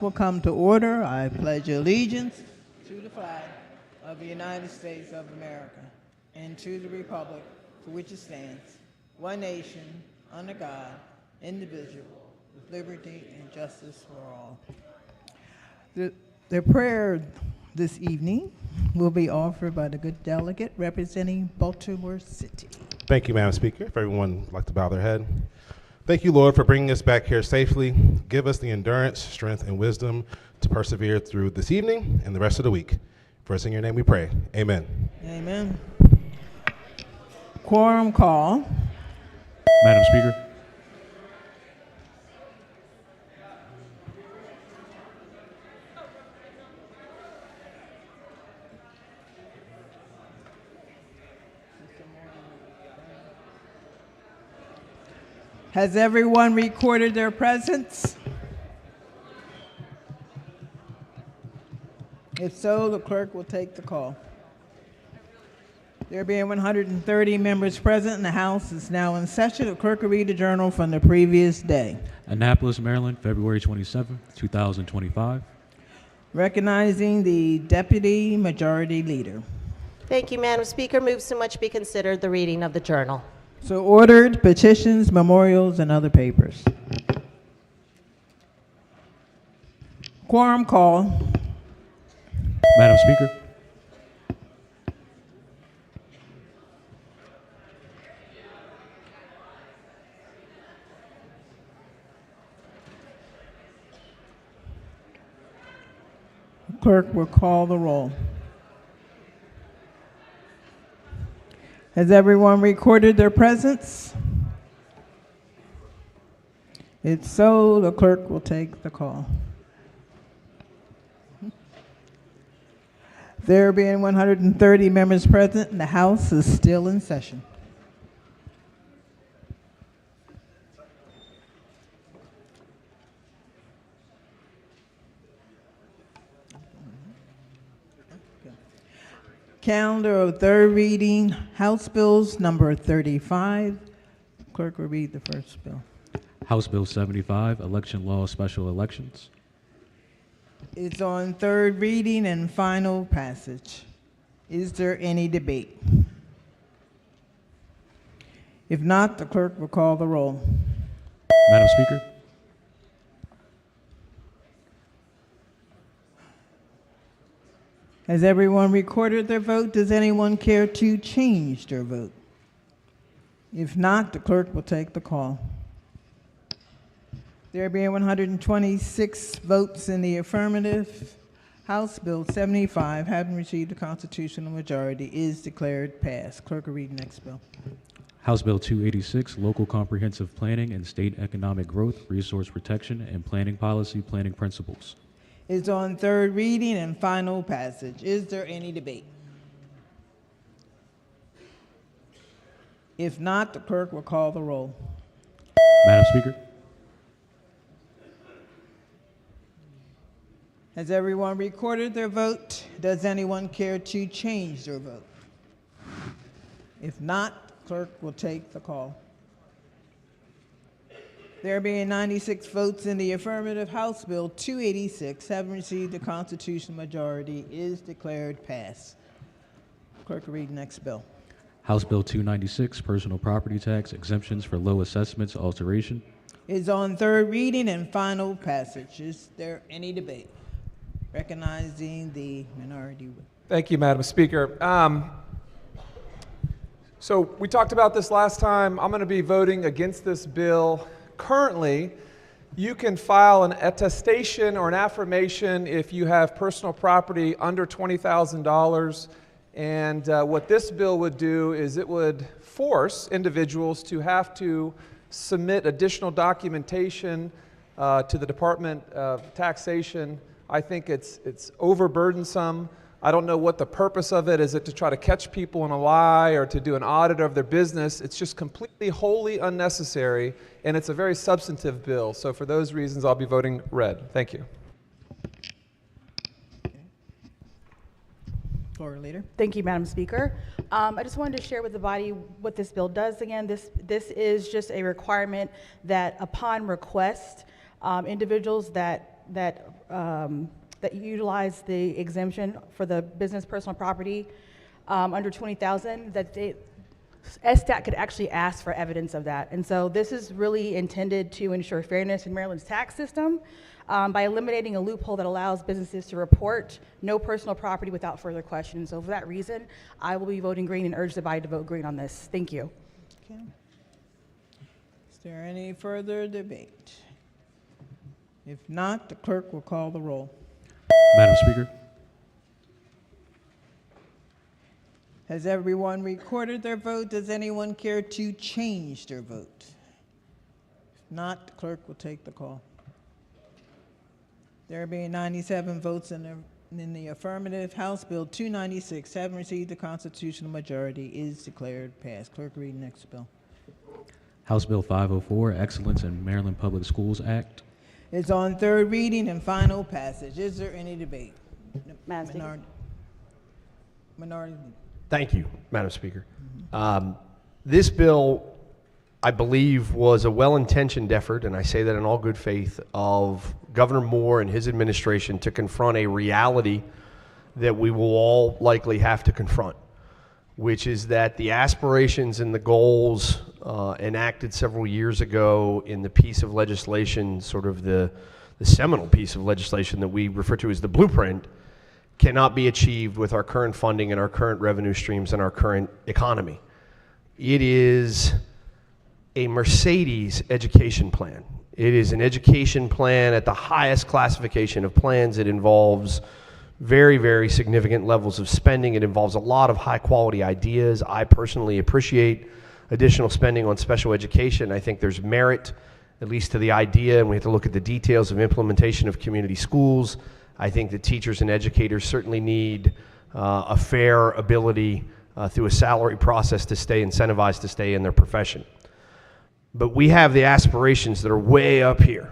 Will come to order. I pledge allegiance to the flag of the United States of America and to the republic for which it stands, one nation, under God, indivisible, with liberty and justice for all. The prayer this evening will be offered by the good delegate representing Baltimore City. Thank you, Madam Speaker. If everyone would like to bow their head. Thank you, Lord, for bringing us back here safely. Give us the endurance, strength, and wisdom to persevere through this evening and the rest of the week. For us in your name we pray. Amen. Amen. Quorum call. Madam Speaker. Has everyone recorded their presence? If so, the clerk will take the call. There being 130 members present, and the House is now in session. The clerk will read the journal from the previous day. Annapolis, Maryland, February 27, 2025. Recognizing the Deputy Majority Leader. Thank you, Madam Speaker. Move so much be considered the reading of the journal. So ordered. Petitions, memorials, and other papers. Quorum call. Madam Speaker. Clerk will call the roll. Has everyone recorded their presence? If so, the clerk will take the call. There being 130 members present, and the House is still in session. Calendar of third reading, House Bills number 35. Clerk will read the first bill. House Bill 75, Election Law Special Elections. It's on third reading and final passage. Is there any debate? If not, the clerk will call the roll. Madam Speaker. Has everyone recorded their vote? Does anyone care to change their vote? If not, the clerk will take the call. There being 126 votes in the affirmative, House Bill 75, having received a constitutional majority, is declared passed. Clerk will read the next bill. House Bill 286, Local Comprehensive Planning and State Economic Growth, Resource Protection, and Planning Policy, Planning Principles. It's on third reading and final passage. Is there any debate? If not, the clerk will call the roll. Madam Speaker. Has everyone recorded their vote? Does anyone care to change their vote? If not, the clerk will take the call. There being 96 votes in the affirmative, House Bill 286, having received a constitutional majority, is declared passed. Clerk will read the next bill. House Bill 296, Personal Property Tax Exemptions for Low Assessments Alteration. Is on third reading and final passage. Is there any debate? Recognizing the minority. Thank you, Madam Speaker. So we talked about this last time. I'm going to be voting against this bill. Currently, you can file an attestation or an affirmation if you have personal property under $20,000. And what this bill would do is it would force individuals to have to submit additional documentation to the Department of Taxation. I think it's overburdensome. I don't know what the purpose of it is. Is it to try to catch people in a lie or to do an audit of their business? It's just completely, wholly unnecessary, and it's a very substantive bill. So for those reasons, I'll be voting red. Thank you. Floor Leader. Thank you, Madam Speaker. I just wanted to share with the body what this bill does again. This is just a requirement that upon request, individuals that that utilize the exemption for the business personal property under 20,000, that SSTAT could actually ask for evidence of that. And so this is really intended to ensure fairness in Maryland's tax system by eliminating a loophole that allows businesses to report no personal property without further question. So for that reason, I will be voting green and urge the body to vote green on this. Thank you. Okay. Is there any further debate? If not, the clerk will call the roll. Madam Speaker, Has everyone recorded their vote? Does anyone care to change their vote? If not, the clerk will take the call. There being 97 votes in the affirmative, House Bill 296, having received the constitutional majority, is declared passed. Clerk, read the next bill. House Bill 504, Excellence in Maryland Public Schools Act. It's on third reading and final passage. Is there any debate? Madam Speaker. Minority. Thank you, Madam Speaker. This bill, I believe, was a well-intentioned effort, and I say that in all good faith, of Governor Moore and his administration to confront a reality that we will all likely have to confront, which is that the aspirations and the goals enacted several years ago in the piece of legislation, sort of the seminal piece of legislation that we refer to as the blueprint, cannot be achieved with our current funding and our current revenue streams and our current economy. It is a Mercedes education plan. It is an education plan at the highest classification of plans. It involves very, very significant levels of spending. It involves a lot of high quality ideas. I personally appreciate additional spending on special education. I think there's merit, at least to the idea, and we have to look at the details of implementation of community schools. I think that teachers and educators certainly need a fair ability through a salary process to stay incentivized to stay in their profession. But we have the aspirations that are way up here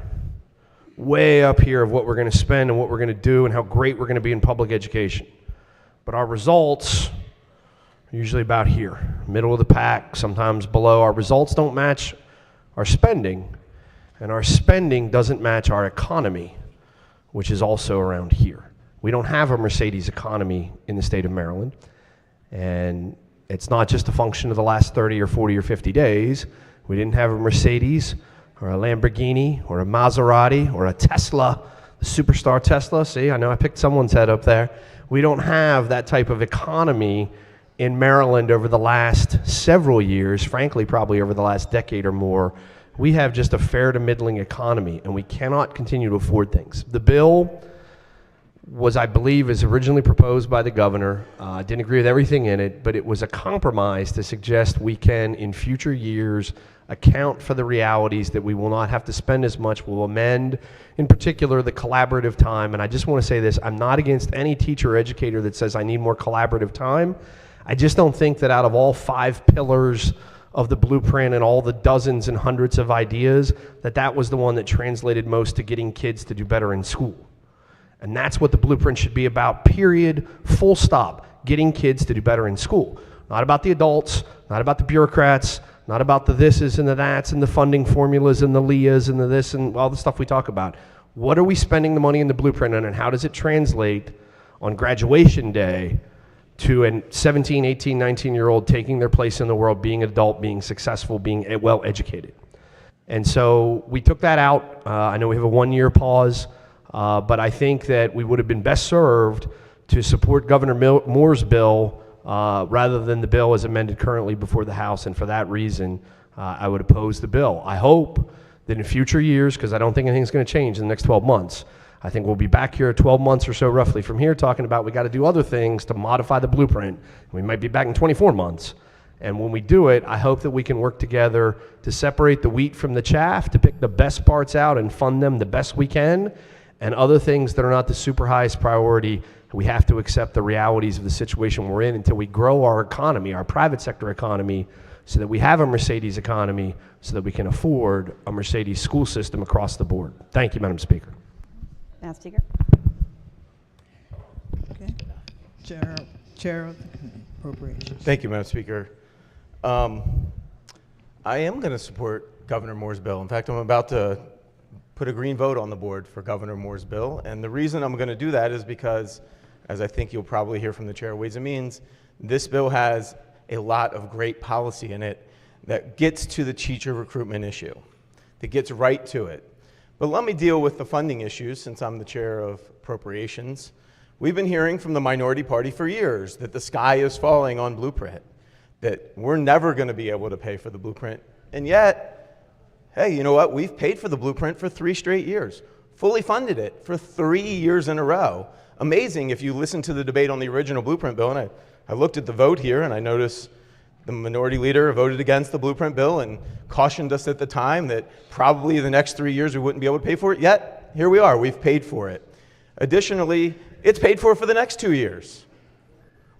of what we're going to spend and what we're going to do and how great we're going to be in public education. But our results are usually about here, middle of the pack, sometimes below. Our results don't match our spending, and our spending doesn't match our economy, which is also around here. We don't have a Mercedes economy in the state of Maryland, and it's not just a function of the last 30 or 40 or 50 days. We didn't have a Mercedes or a Lamborghini or a Maserati or a Tesla, the superstar Tesla. See, I know I picked someone's head up there. We don't have that type of economy in Maryland over the last several years, frankly, probably over the last decade or more. We have just a fair to middling economy, and we cannot continue to afford things. The bill was, I believe, as originally proposed by the governor. Didn't agree with everything in it, but it was a compromise to suggest we can, in future years, account for the realities that we will not have to spend as much. We'll amend, in particular, the collaborative time. And I just want to say this, I'm not against any teacher or educator that says I need more collaborative time. I just don't think that out of all 5 pillars of the blueprint and all the dozens and hundreds of ideas, that was the one that translated most to getting kids to do better in school. And that's what the blueprint should be about, period, full stop, getting kids to do better in school. Not about the adults, not about the bureaucrats, not about the thises and the that's and the funding formulas and the LEAs and the this and all the stuff we talk about. What are we spending the money in the blueprint on, and how does it translate on graduation day to a 17, 18, 19-year-old taking their place in the world, being an adult, being successful, being well educated? And so we took that out. I know we have a 1-year pause, but I think that we would have been best served to support Governor Moore's bill rather than the bill as amended currently before the House, and for that reason, I would oppose the bill. I hope that in future years, because I don't think anything's going to change in the next 12 months, I think we'll be back here 12 months or so roughly from here talking about we got to do other things to modify the blueprint. We might be back in 24 months. And when we do it, I hope that we can work together to separate the wheat from the chaff, to pick the best parts out and fund them the best we can, and other things that are not the super highest priority. We have to accept the realities of the situation we're in until we grow our economy, our private sector economy, so that we have a Mercedes economy, so that we can afford a Mercedes school system across the board. Thank you, Madam Speaker. Madam Speaker. Okay. Chair of the Appropriations. Thank you, Madam Speaker. I am going to support Governor Moore's bill. In fact, I'm about to put a green vote on the board for Governor Moore's bill. And the reason I'm going to do that is because, as I think you'll probably hear from the Chair of Ways and Means, this bill has a lot of great policy in it that gets to the teacher recruitment issue, that gets right to it. But let me deal with the funding issues since I'm the chair of appropriations. We've been hearing from the minority party for years that the sky is falling on Blueprint, that we're never going to be able to pay for the Blueprint. And yet, hey, you know what? We've paid for the Blueprint for 3 straight years, fully funded it for 3 years in a row. Amazing if you listen to the debate on the original Blueprint bill, and I looked at the vote here and I noticed the minority leader voted against the Blueprint bill and cautioned us at the time that probably the next 3 years we wouldn't be able to pay for it. Yet, here we are, we've paid for it. Additionally, it's paid for the next 2 years.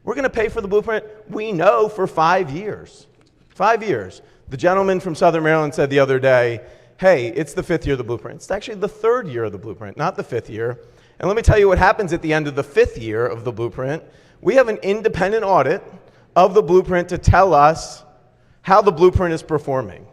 We're going to pay for the Blueprint, we know, for 5 years. 5 years. The gentleman from Southern Maryland said the other day, hey, it's the 5th year of the Blueprint. It's actually the 3rd year of the Blueprint, not the 5th year. And let me tell you what happens at the end of the 5th year of the Blueprint. We have an independent audit of the Blueprint to tell us how the Blueprint is performing.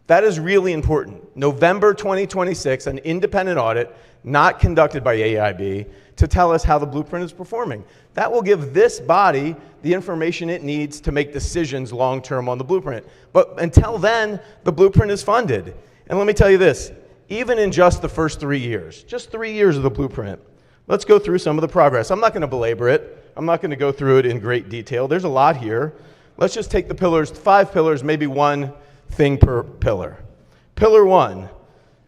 That is really important. November 2026, an independent audit, not conducted by AIB, to tell us how the Blueprint is performing. That will give this body the information it needs to make decisions long-term on the Blueprint. But until then, the Blueprint is funded. And let me tell you this, even in just the first 3 years, just 3 years of the Blueprint, let's go through some of the progress. I'm not going to belabor it. I'm not going to go through it in great detail. There's a lot here. Let's just take the pillars, 5 pillars, maybe one thing per pillar. Pillar 1,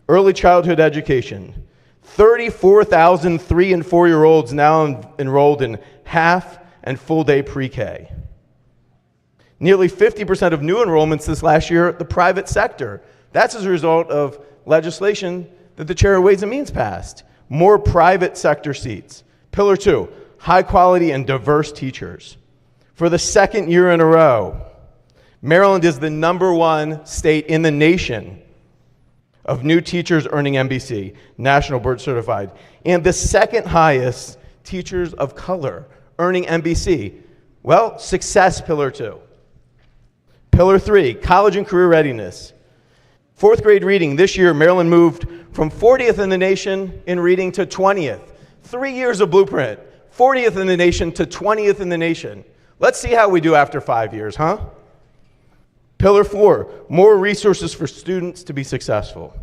early childhood education. 34,000 3- and 4-year-olds now enrolled in half and full-day pre-K. Nearly 50% of new enrollments this last year, the private sector. That's as a result of legislation that the Chair of Ways and Means passed. More private sector seats. Pillar 2, high quality and diverse teachers. For the 2nd year in a row, Maryland is the #1 state in the nation of new teachers earning MBC, National Board Certified, and the 2nd highest teachers of color earning MBC. Well, success, Pillar 2. Pillar 3, college and career readiness. 4th grade reading, this year Maryland moved from 40th in the nation in reading to 20th. 3 years of Blueprint, 40th in the nation to 20th in the nation. Let's see how we do after 5 years, huh? Pillar 4, more resources for students to be successful.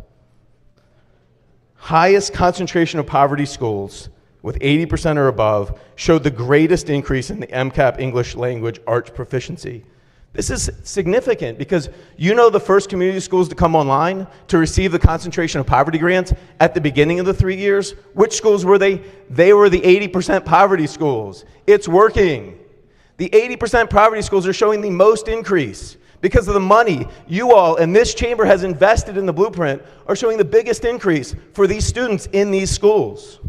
Highest concentration of poverty schools with 80% or above showed the greatest increase in the MCAP English language arts proficiency. This is significant because you know the first community schools to come online to receive the concentration of poverty grants at the beginning of the 3 years. Which schools were they? They were the 80% poverty schools. It's working. The 80% poverty schools are showing the most increase because of the money you all and this chamber has invested in the Blueprint are showing the biggest increase for these students in these schools.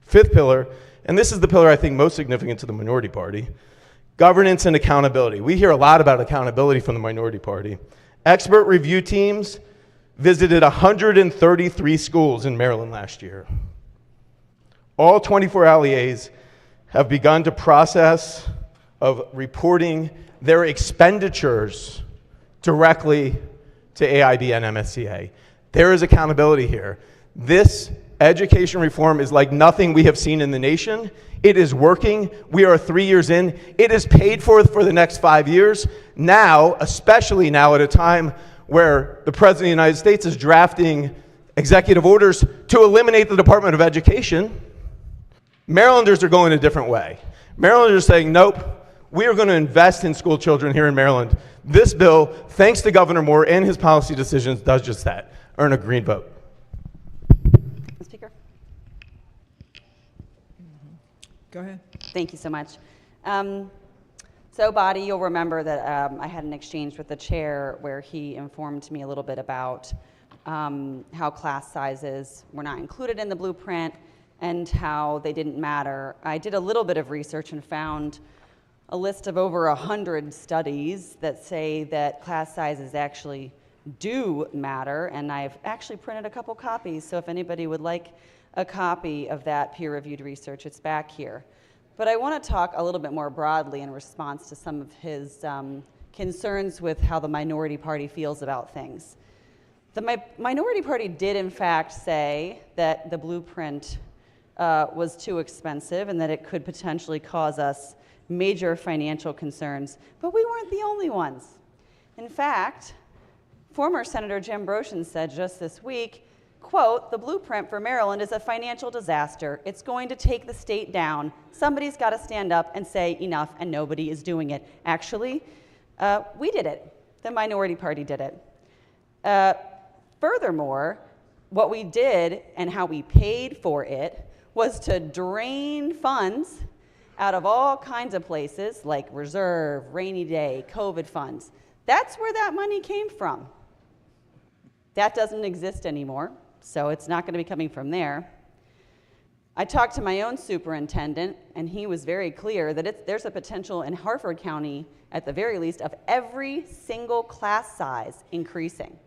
5th pillar, and this is the pillar I think most significant to the minority party, governance and accountability. We hear a lot about accountability from the minority party. Expert review teams visited 133 schools in Maryland last year. All 24 LEAs have begun to process of reporting their expenditures directly to AIB and MSCA. There is accountability here. This education reform is like nothing we have seen in the nation. It is working. We are 3 years in. It is paid for the next 5 years. Now, especially now at a time where the President of the United States is drafting executive orders to eliminate the Department of Education, Marylanders are going a different way. Marylanders are saying, nope, we are going to invest in school children here in Maryland. This bill, thanks to Governor Moore and his policy decisions, does just that. Earn a green vote. Speaker. Go ahead. Thank you so much. So, body, you'll remember that I had an exchange with the chair where he informed me a little bit about how class sizes were not included in the Blueprint and how they didn't matter. I did a little bit of research and found a list of over 100 studies that say that class sizes actually do matter, and I've actually printed a couple copies, so if anybody would like a copy of that peer-reviewed research, it's back here. But I want to talk a little bit more broadly in response to some of his concerns with how the minority party feels about things. The minority party did in fact say that the blueprint was too expensive and that it could potentially cause us major financial concerns, but we weren't the only ones. In fact, former Senator Jim Broshin said just this week, quote, "The blueprint for Maryland is a financial disaster. It's going to take the state down. Somebody's got to stand up and say enough, and nobody is doing it." Actually, we did it. The minority party did it. Furthermore, what we did and how we paid for it was to drain funds out of all kinds of places like reserve, rainy day, COVID funds. That's where that money came from. That doesn't exist anymore, so it's not going to be coming from there. I talked to my own superintendent, and he was very clear that there's a potential in Harford County, at the very least, of every single class size increasing,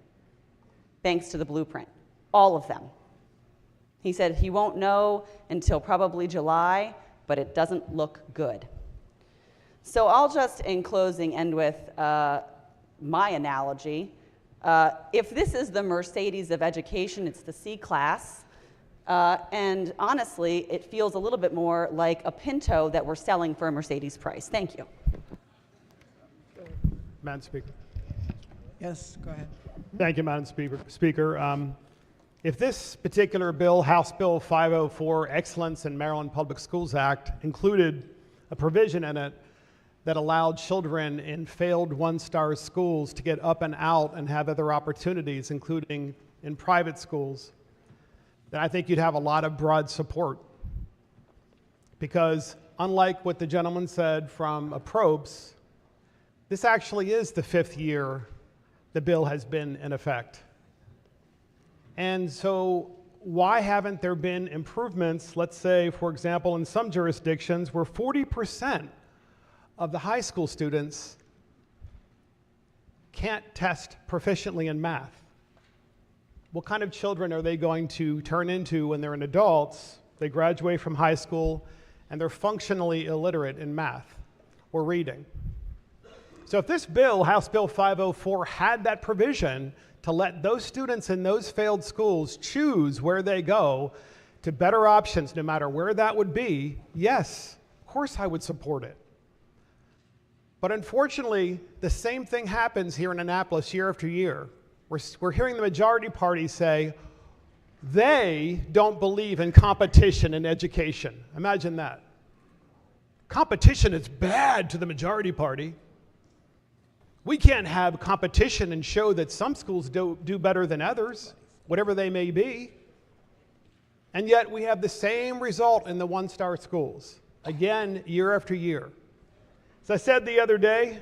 thanks to the blueprint, all of them. He said he won't know until probably July, but it doesn't look good. So I'll just, in closing, end with my analogy. If this is the Mercedes of education, it's the C class. And honestly, it feels a little bit more like a Pinto that we're selling for a Mercedes price. Thank you. Madam Speaker. Yes, go ahead. Thank you, Madam Speaker. If this particular bill, House Bill 504, Excellence in Maryland Public Schools Act, included a provision in it that allowed children in failed one-star schools to get up and out and have other opportunities, including in private schools, then I think you'd have a lot of broad support. Because unlike what the gentleman said from Probst, this actually is the 5th year the bill has been in effect. And so why haven't there been improvements, let's say, for example, in some jurisdictions where 40% of the high school students can't test proficiently in math? What kind of children are they going to turn into when they're adults? They graduate from high school and they're functionally illiterate in math or reading. So if this bill, House Bill 504, had that provision to let those students in those failed schools choose where they go to better options, no matter where that would be, yes, of course I would support it. But unfortunately, the same thing happens here in Annapolis year after year. We're hearing the majority party say they don't believe in competition in education. Imagine that. Competition is bad to the majority party. We can't have competition and show that some schools do better than others, whatever they may be. And yet we have the same result in the one-star schools, again, year after year. As I said the other day,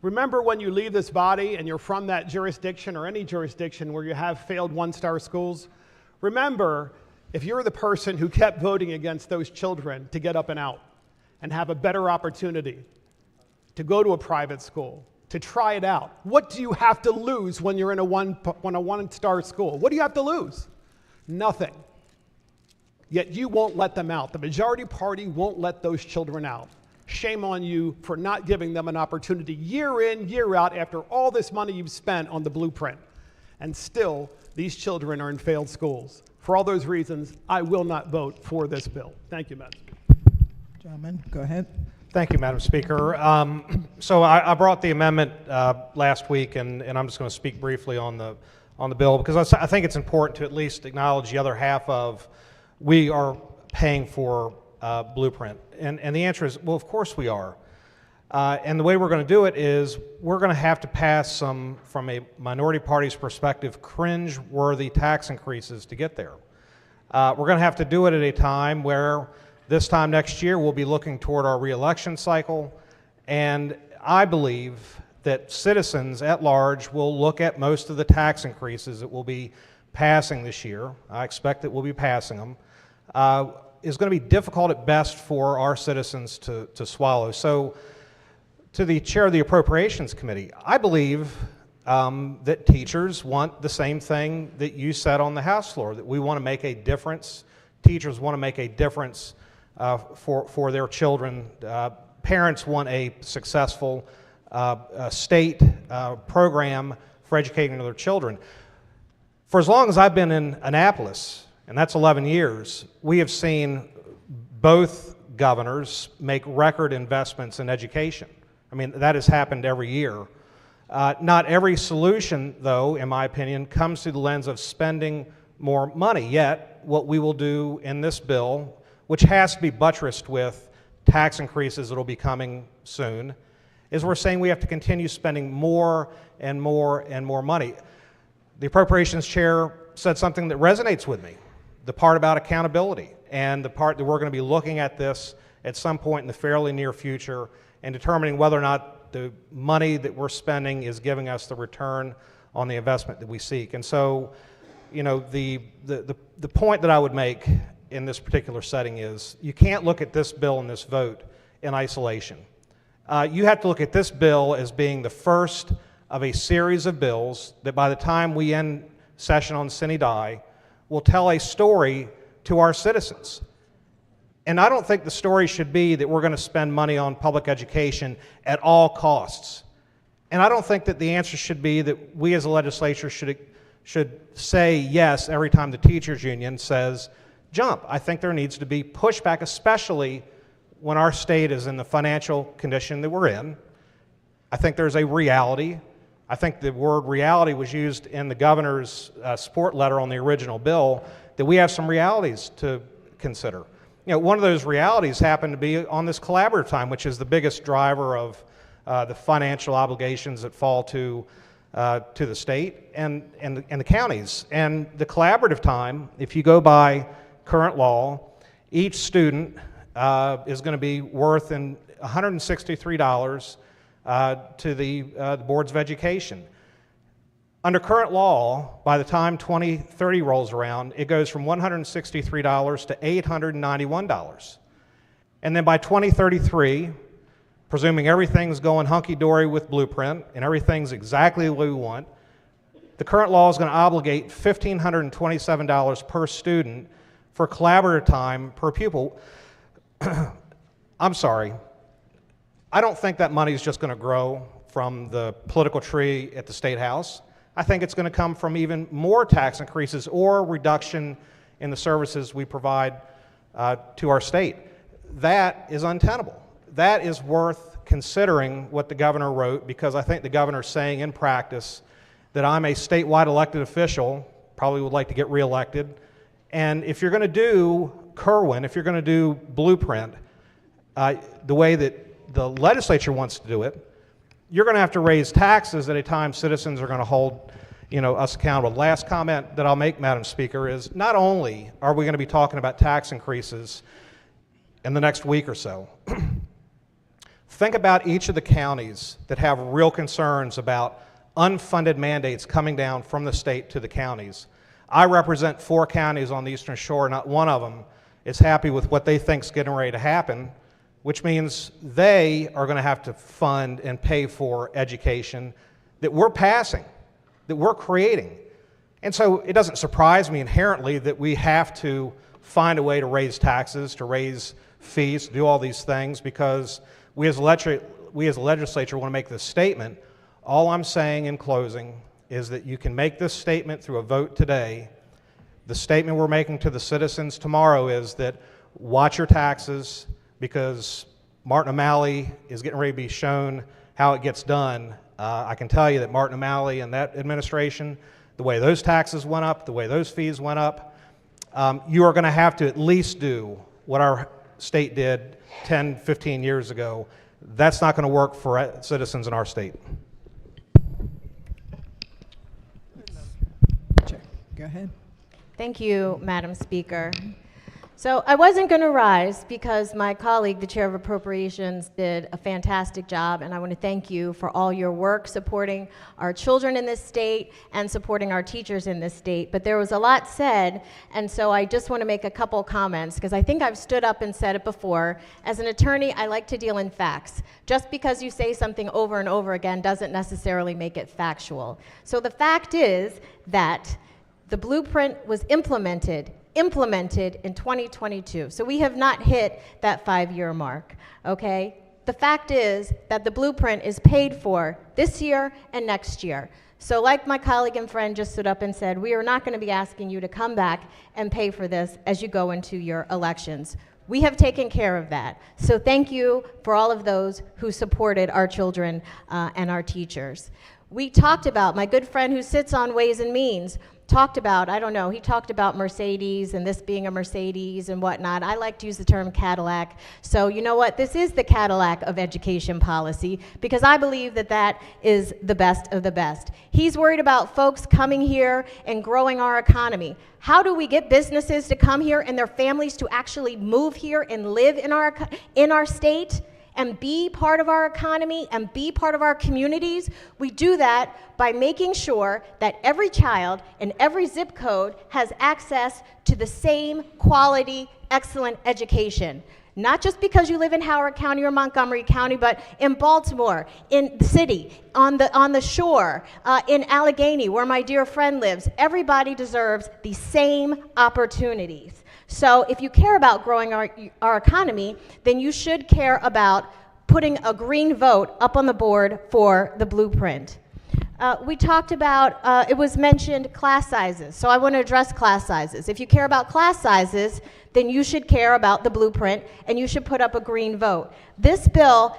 remember when you leave this body and you're from that jurisdiction or any jurisdiction where you have failed one-star schools, remember, if you're the person who kept voting against those children to get up and out and have a better opportunity to go to a private school, to try it out, what do you have to lose when you're in a one-star school? What do you have to lose? Nothing. Yet you won't let them out. The majority party won't let those children out. Shame on you for not giving them an opportunity year in, year out after all this money you've spent on the blueprint. And still, these children are in failed schools. For all those reasons, I will not vote for this bill. Thank you, Madam Speaker. Gentlemen, go ahead. Thank you, Madam Speaker. So I brought the amendment last week, and I'm just going to speak briefly on the bill because I think it's important to at least acknowledge the other half of we are paying for blueprint. And the answer is, well, of course we are. And the way we're going to do it is we're going to have to pass some, from a minority party's perspective, cringe-worthy tax increases to get there. We're going to have to do it at a time where this time next year we'll be looking toward our re-election cycle, and I believe that citizens at large will look at most of the tax increases that we'll be passing this year. I expect that we'll be passing them. Is going to be difficult at best for our citizens to swallow. So to the chair of the Appropriations Committee, I believe that teachers want the same thing that you said on the House floor, that we want to make a difference. Teachers want to make a difference for their children. Parents want a successful state program for educating their children. For as long as I've been in Annapolis, and that's 11 years, we have seen both governors make record investments in education. I mean, that has happened every year. Not every solution, though, in my opinion, comes through the lens of spending more money. Yet, what we will do in this bill, which has to be buttressed with tax increases that will be coming soon, is we're saying we have to continue spending more and more and more money. The Appropriations Chair said something that resonates with me, the part about accountability, and the part that we're going to be looking at this at some point in the fairly near future and determining whether or not the money that we're spending is giving us the return on the investment that we seek. And so, you know, the point that I would make in this particular setting is you can't look at this bill and this vote in isolation. You have to look at this bill as being the first of a series of bills that by the time we end session on sine die will tell a story to our citizens. And I don't think the story should be that we're going to spend money on public education at all costs. And I don't think that the answer should be that we as a legislature should say yes every time the teachers union says jump. I think there needs to be pushback, especially when our state is in the financial condition that we're in. I think there's a reality. I think the word reality was used in the governor's support letter on the original bill, that we have some realities to consider. You know, one of those realities happened to be on this collaborative time, which is the biggest driver of the financial obligations that fall to the state and the counties. And the collaborative time, if you go by current law, each student is going to be worth $163 to the boards of education. Under current law, by the time 2030 rolls around, it goes from $163 to $891. And then by 2033, presuming everything's going hunky-dory with Blueprint and everything's exactly the way we want, the current law is going to obligate $1,527 per student for collaborative time per pupil. I'm sorry. I don't think that money is just going to grow from the political tree at the State House. I think it's going to come from even more tax increases or reduction in the services we provide to our state. That is untenable. That is worth considering what the governor wrote, because I think the governor's saying in practice that I'm a statewide elected official, probably would like to get reelected, and if you're going to do Kerwin, if you're going to do Blueprint, the way that the legislature wants to do it, you're going to have to raise taxes at a time citizens are going to hold, you know, us accountable. The last comment that I'll make, Madam Speaker, is not only are we going to be talking about tax increases in the next week or so, think about each of the counties that have real concerns about unfunded mandates coming down from the state to the counties. I represent 4 counties on the Eastern Shore. Not one of them is happy with what they think is getting ready to happen, which means they are going to have to fund and pay for education that we're passing, that we're creating. And so it doesn't surprise me inherently that we have to find a way to raise taxes, to raise fees, to do all these things, because we as a legislature want to make this statement. All I'm saying in closing is that you can make this statement through a vote today. The statement we're making to the citizens tomorrow is that watch your taxes, because Martin O'Malley is getting ready to be shown how it gets done. I can tell you that Martin O'Malley and that administration, the way those taxes went up, the way those fees went up, you are going to have to at least do what our state did 10, 15 years ago. That's not going to work for citizens in our state. Go ahead. Thank you, Madam Speaker. So I wasn't going to rise because my colleague, the Chair of Appropriations, did a fantastic job, and I want to thank you for all your work supporting our children in this state and supporting our teachers in this state. But there was a lot said, and so I just want to make a couple comments, because I think I've stood up and said it before. As an attorney, I like to deal in facts. Just because you say something over and over again doesn't necessarily make it factual. So the fact is that the blueprint was implemented in 2022. So we have not hit that 5-year mark, okay? the fact is that the blueprint is paid for this year and next year. So like my colleague and friend just stood up and said, we are not going to be asking you to come back and pay for this as you go into your elections. We have taken care of that. So thank you for all of those who supported our children and our teachers. We talked about, my good friend who sits on Ways and Means, talked about, I don't know, he talked about Mercedes and this being a Mercedes and whatnot. I like to use the term Cadillac. So you know what? This is the Cadillac of education policy because I believe that that is the best of the best. He's worried about folks coming here and growing our economy. How do we get businesses to come here and their families to actually move here and live in our state and be part of our economy and be part of our communities? We do that by making sure that every child in every zip code has access to the same quality, excellent education. Not just because you live in Howard County or Montgomery County, but in Baltimore, in the city, on the shore, in Allegheny, where my dear friend lives. Everybody deserves the same opportunities. So if you care about growing our economy, then you should care about putting a green vote up on the board for the blueprint. We talked about, it was mentioned class sizes, so I want to address class sizes. If you care about class sizes, then you should care about the blueprint and you should put up a green vote. This bill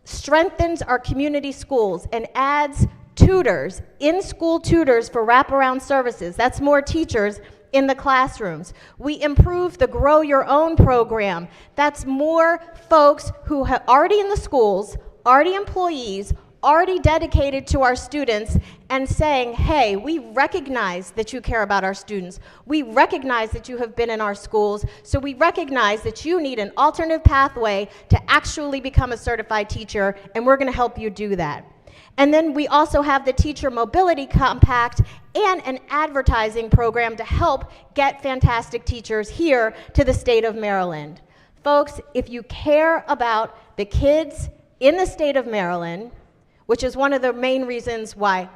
strengthens our community schools and adds tutors, in-school tutors for wraparound services. That's more teachers in the classrooms. We improve the Grow Your Own program. That's more folks who are already in the schools, already employees, already dedicated to our students and saying, hey, we recognize that you care about our students. We recognize that you have been in our schools, so we recognize that you need an alternative pathway to actually become a certified teacher, and we're going to help you do that. And then we also have the Teacher Mobility Compact and an advertising program to help get fantastic teachers here to the state of Maryland. Folks, if you care about the kids in the state of Maryland, which is one of the main reasons why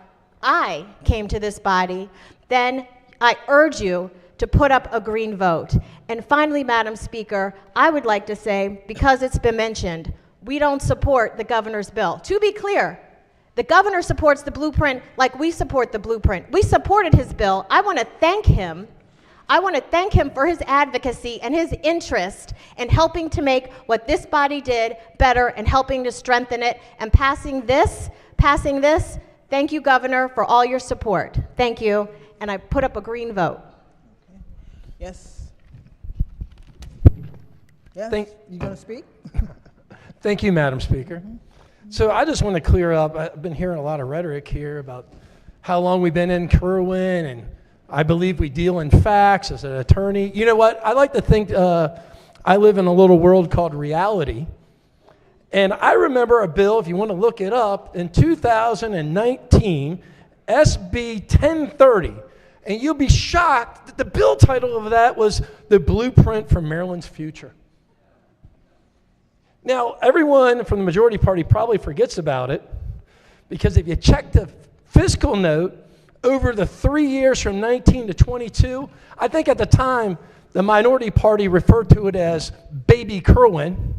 I came to this body, then I urge you to put up a green vote. And finally, Madam Speaker, I would like to say, because it's been mentioned, we don't support the governor's bill. To be clear, the governor supports the blueprint like we support the blueprint. We supported his bill. I want to thank him. I want to thank him for his advocacy and his interest in helping to make what this body did better and helping to strengthen it and passing this. Thank you, Governor, for all your support. Thank you. And I put up a green vote. Yes. Yes, you going to speak? Thank you, Madam Speaker. So I just want to clear up, I've been hearing a lot of rhetoric here about how long we've been in Kerwin, and I believe we deal in facts as an attorney. You know what? I like to think I live in a little world called reality. And I remember a bill, if you want to look it up, in 2019, SB 1030. And you'll be shocked that the bill title of that was The Blueprint for Maryland's Future. Now, everyone from the majority party probably forgets about it, because if you check the fiscal note over the 3 years from 19 to 22, I think at the time the minority party referred to it as Baby Kerwin.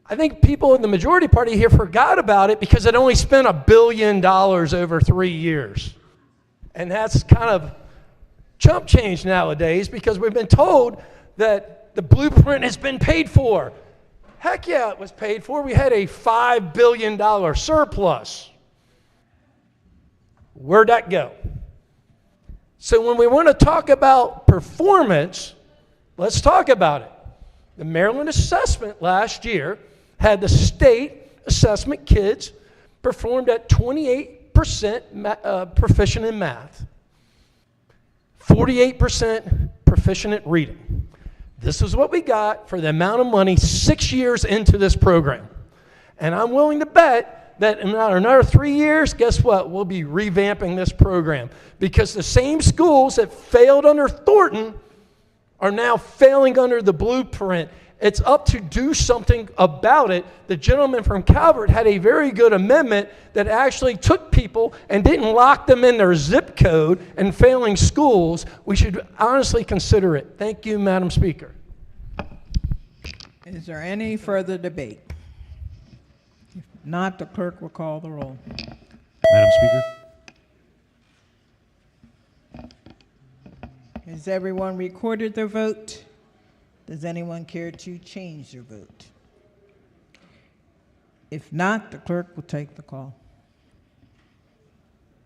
I think people in the majority party here forgot about it because it only spent $1 billion over 3 years. And that's kind of chump change nowadays, because we've been told that the blueprint has been paid for. Heck yeah, it was paid for. We had a $5 billion surplus. Where'd that go? So when we want to talk about performance, let's talk about it. The Maryland assessment last year had the state assessment kids performed at 28% proficient in math, 48% proficient at reading. This is what we got for the amount of money 6 years into this program. And I'm willing to bet that in another 3 years, guess what? We'll be revamping this program, because the same schools that failed under Thornton are now failing under the blueprint. It's up to do something about it. The gentleman from Calvert had a very good amendment that actually took people and didn't lock them in their zip code and failing schools. We should honestly consider it. Thank you, Madam Speaker. Is there any further debate? not, the clerk will call the roll. Madam Speaker, Has everyone recorded their vote? Does anyone care to change their vote? If not, the clerk will take the call.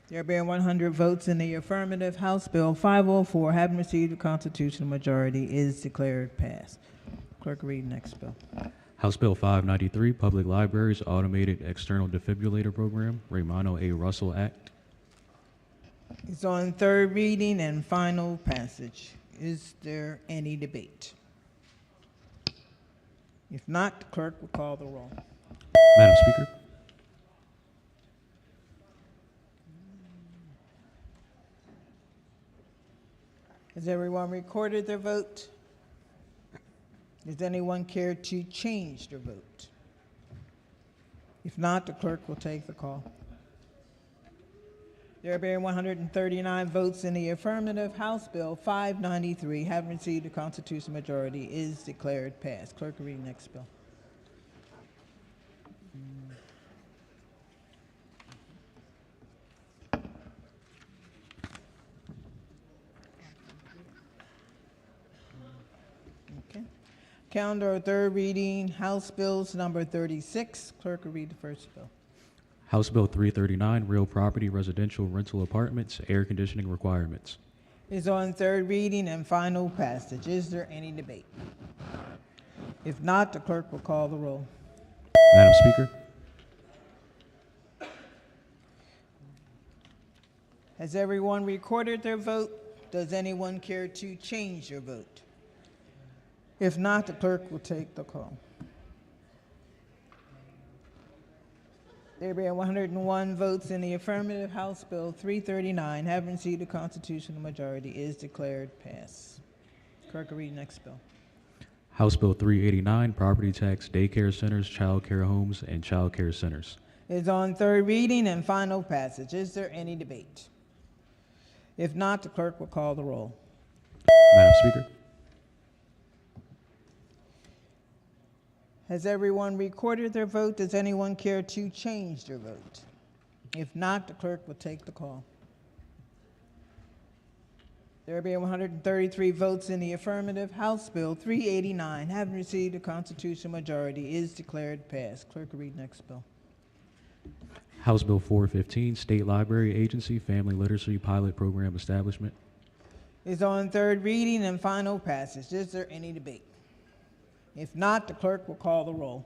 There being 100 votes in the affirmative, House Bill 504, having received a constitutional majority, is declared passed. Clerk will read the next bill. House Bill 593, Public Libraries Automated External Defibrillator Program, Raymond A. Russell Act. It's on third reading and final passage. Is there any debate? If not, the clerk will call the roll. Madam Speaker, Has everyone recorded their vote? Does anyone care to change their vote? If not, the clerk will take the call. There being 139 votes in the affirmative, House Bill 593, having received a constitutional majority, is declared passed. Clerk will read the next bill. Okay. Calendar of third reading, House Bills number 36. Clerk will read the first bill. House Bill 339, Real Property Residential Rental Apartments Air Conditioning Requirements. Is on third reading and final passage. Is there any debate? If not, the clerk will call the roll. Madam Speaker, Has everyone recorded their vote? Does anyone care to change their vote? If not, the clerk will take the call. There being 101 votes in the affirmative, House Bill 339, having received a constitutional majority, is declared passed. Clerk will read the next bill. House Bill 389, Property Tax Daycare Centers, Child Care Homes, and Child Care Centers. Is on third reading and final passage. Is there any debate? If not, the clerk will call the roll. Madam Speaker, Has everyone recorded their vote? Does anyone care to change their vote? If not, the clerk will take the call. There being 133 votes in the affirmative, House Bill 389, having received a constitutional majority, is declared passed. Clerk will read next bill. House Bill 415, State Library Agency Family Literacy Pilot Program Establishment. Is on third reading and final passage. Is there any debate? If not, the clerk will call the roll.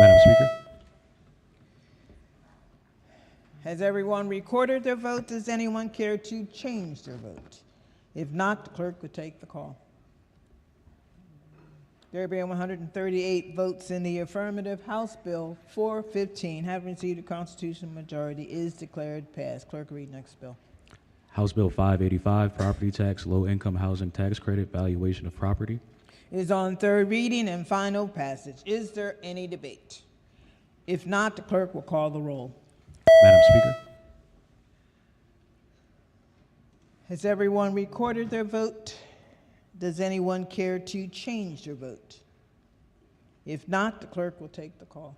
Madam Speaker, Has everyone recorded their vote? Does anyone care to change their vote? If not, the clerk will take the call. There being 138 votes in the affirmative, House Bill 415, having received a constitutional majority, is declared passed. Clerk will read next bill. House Bill 585, Property Tax Low Income Housing Tax Credit Valuation of Property. Is on third reading and final passage. Is there any debate? If not, the clerk will call the roll. Madam Speaker, Has everyone recorded their vote? Does anyone care to change their vote? If not, the clerk will take the call.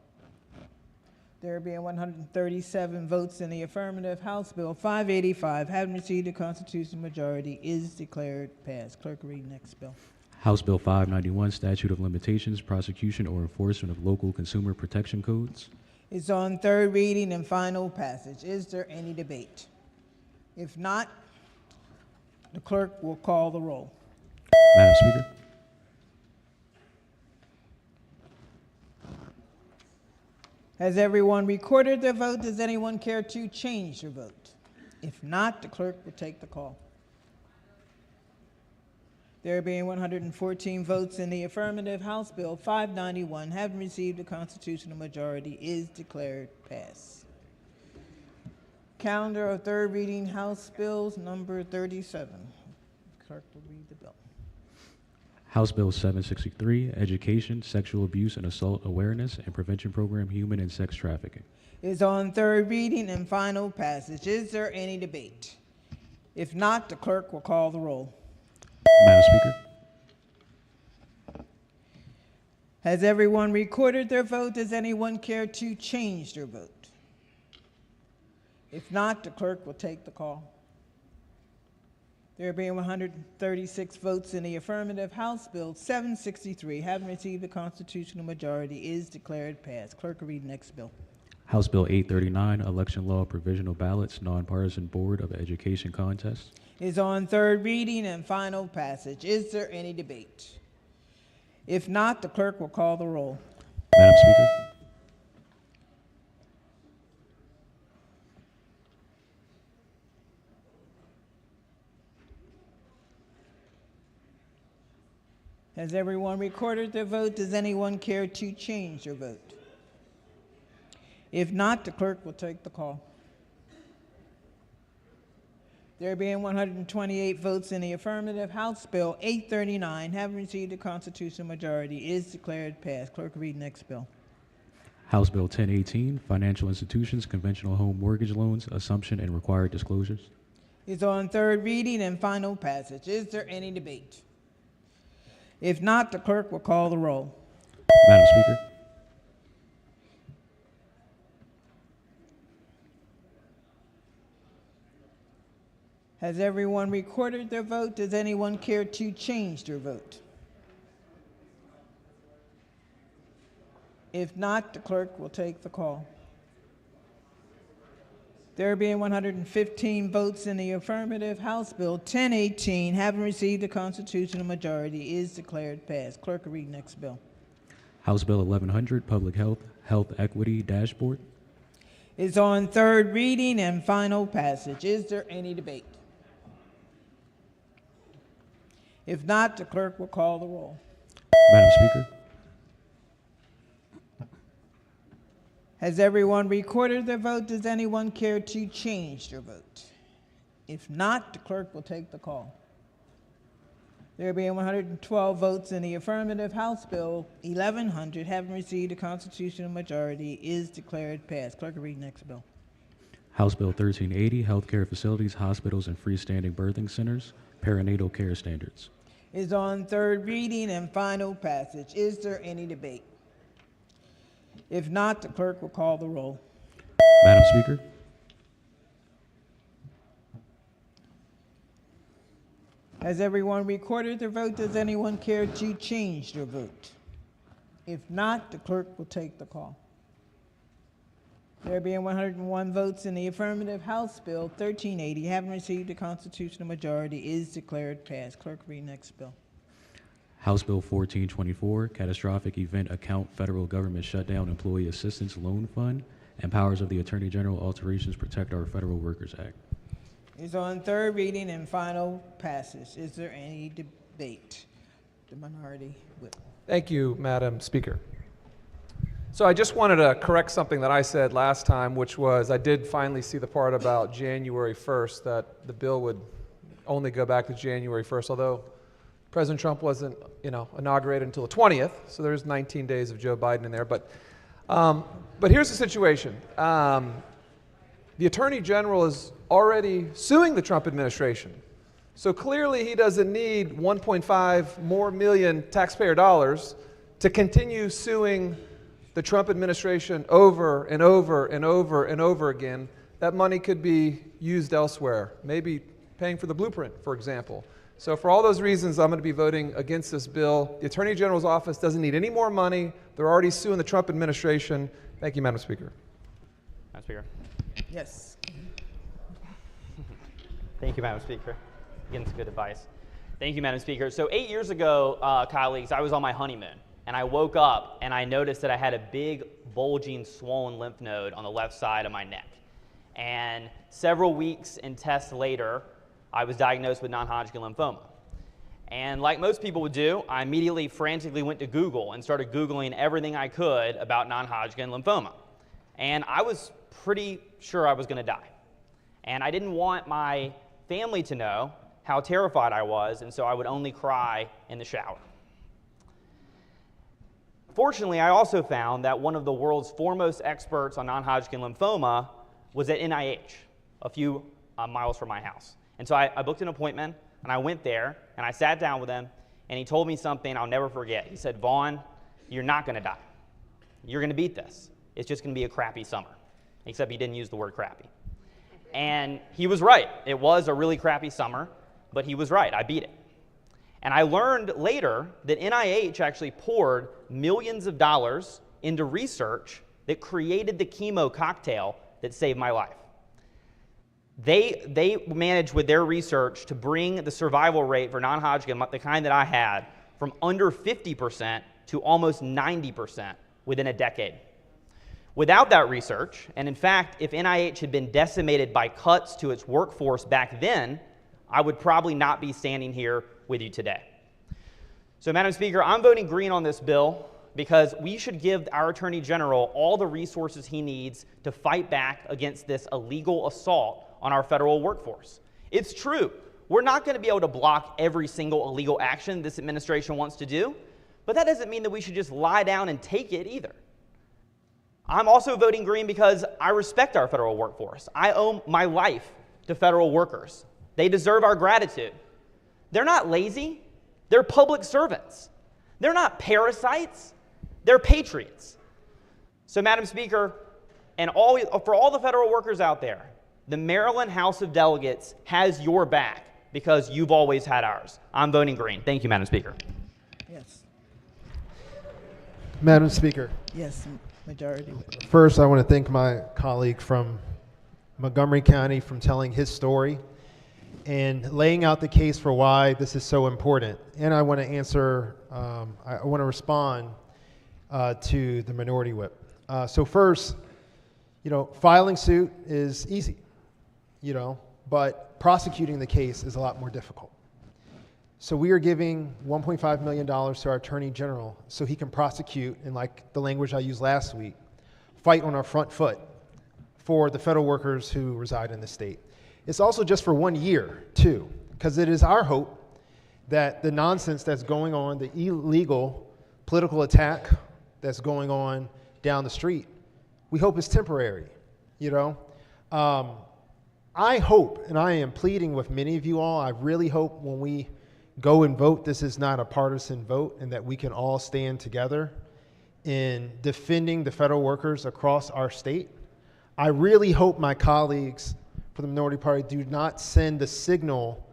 There being 137 votes in the affirmative, House Bill 585, having received a constitutional majority, is declared passed. Clerk will read next bill. House Bill 591, Statute of Limitations, Prosecution or Enforcement of Local Consumer Protection Codes. It's on third reading and final passage. Is there any debate? If not, the clerk will call the roll. Madam Speaker, Has everyone recorded their vote? Does anyone care to change their vote? If not, the clerk will take the call. There being 114 votes in the affirmative, House Bill 591, having received a constitutional majority, is declared passed. Calendar of third reading, House Bills number 37. Clerk will read the bill. House Bill 763, Education, Sexual Abuse and Assault Awareness and Prevention Program, Human and Sex Trafficking. Is on third reading and final passage. Is there any debate? If not, the clerk will call the roll. Madam Speaker, Has everyone recorded their vote? Does anyone care to change their vote? If not, the clerk will take the call. There being 136 votes in the affirmative, House Bill 763, having received a constitutional majority, is declared passed. Clerk will read the next bill. House Bill 839, Election Law Provisional Ballots, Nonpartisan Board of Education Contest. Is on third reading and final passage. Is there any debate? If not, the clerk will call the roll. Madam Speaker. Has everyone recorded their vote? Does anyone care to change their vote? If not, the clerk will take the call. There being 128 votes in the affirmative, House Bill 839, having received a constitutional majority, is declared passed. Clerk will read the next bill. House Bill 1018, Financial Institutions, Conventional Home Mortgage Loans, Assumption and Required Disclosures. Is on third reading and final passage. Is there any debate? If not, the clerk will call the roll. Madam Speaker. Has everyone recorded their vote? Does anyone care to change their vote? If not, the clerk will take the call. There being 115 votes in the affirmative, House Bill 1018, having received a constitutional majority, is declared passed. Clerk will read the next bill. House Bill 1100, Public Health, Health Equity Dashboard. Is on third reading and final passage. Is there any debate? If not, the clerk will call the roll. Madam Speaker. Has everyone recorded their vote? Does anyone care to change their vote? If not, the clerk will take the call. There being 112 votes in the affirmative, House Bill 1100, having received a constitutional majority, is declared passed. Clerk will read the next bill. House Bill 1380, Healthcare Facilities, Hospitals, and Freestanding Birthing Centers, Perinatal Care Standards. Is on third reading and final passage. Is there any debate? If not, the clerk will call the roll. Madam Speaker. Has everyone recorded their vote? Does anyone care to change their vote? If not, the clerk will take the call. There being 101 votes in the affirmative, House Bill 1380, having received a constitutional majority, is declared passed. Clerk, read next bill. House Bill 1424, Catastrophic Event Account Federal Government Shutdown Employee Assistance Loan Fund, and Powers of the Attorney General Alterations Protect Our Federal Workers Act. Is on third reading and final passage. Is there any debate? The minority whip. Thank you, Madam Speaker. So I just wanted to correct something that I said last time, which was I did finally see the part about January 1st, that the bill would only go back to January 1st, although President Trump wasn't, inaugurated until the 20th, so there's 19 days of Joe Biden in there. But here's the situation. The Attorney General is already suing the Trump administration. So clearly he doesn't need 1.5 more million taxpayer dollars to continue suing the Trump administration over and over and over and over again. That money could be used elsewhere, maybe paying for the blueprint, for example. So for all those reasons, I'm going to be voting against this bill. The Attorney General's office doesn't need any more money. They're already suing the Trump administration. Thank you, Madam Speaker. Madam Speaker. Yes. Thank you, Madam Speaker. Again, it's good advice. Thank you, Madam Speaker. So 8 years ago, colleagues, I was on my honeymoon, and I woke up and I noticed that I had a big, bulging, swollen lymph node on the left side of my neck. And several weeks and tests later, I was diagnosed with non-Hodgkin lymphoma. And like most people would do, I immediately frantically went to Google and started Googling everything I could about non-Hodgkin lymphoma. And I was pretty sure I was going to die. And I didn't want my family to know how terrified I was, and so I would only cry in the shower. Fortunately, I also found that one of the world's foremost experts on non-Hodgkin lymphoma was at NIH, a few miles from my house. And so I booked an appointment, and I went there, and I sat down with him, and he told me something I'll never forget. He said, "Vaughn, you're not going to die. You're going to beat this. It's just going to be a crappy summer, except he didn't use the word crappy. And he was right. It was a really crappy summer, but he was right. I beat it. And I learned later that NIH actually poured millions of dollars into research that created the chemo cocktail that saved my life. They managed with their research to bring the survival rate for non-Hodgkin, the kind that I had, from under 50% to almost 90% within a decade. Without that research, and in fact, if NIH had been decimated by cuts to its workforce back then, I would probably not be standing here with you today. So, Madam Speaker, I'm voting green on this bill because we should give our Attorney General all the resources he needs to fight back against this illegal assault on our federal workforce. It's true, we're not going to be able to block every single illegal action this administration wants to do, but that doesn't mean that we should just lie down and take it either. I'm also voting green because I respect our federal workforce. I owe my life to federal workers. They deserve our gratitude. They're not lazy. They're public servants. They're not parasites. They're patriots. So, Madam Speaker, and for all the federal workers out there, the Maryland House of Delegates has your back because you've always had ours. I'm voting green. Thank you, Madam Speaker. Yes. Madam Speaker. Yes, majority. First, I want to thank my colleague from Montgomery County for telling his story and laying out the case for why this is so important. And I want to answer, I want to respond to the minority whip. So first, filing suit is easy, but prosecuting the case is a lot more difficult. So we are giving $1.5 million to our Attorney General so he can prosecute, and like the language I used last week, fight on our front foot for the federal workers who reside in the state. It's also just for 1 year, too, because it is our hope that the nonsense that's going on, the illegal political attack that's going on down the street, we hope is temporary, I hope, and I am pleading with many of you all, I really hope when we go and vote, this is not a partisan vote and that we can all stand together in defending the federal workers across our state. I really hope my colleagues for the minority party do not send the signal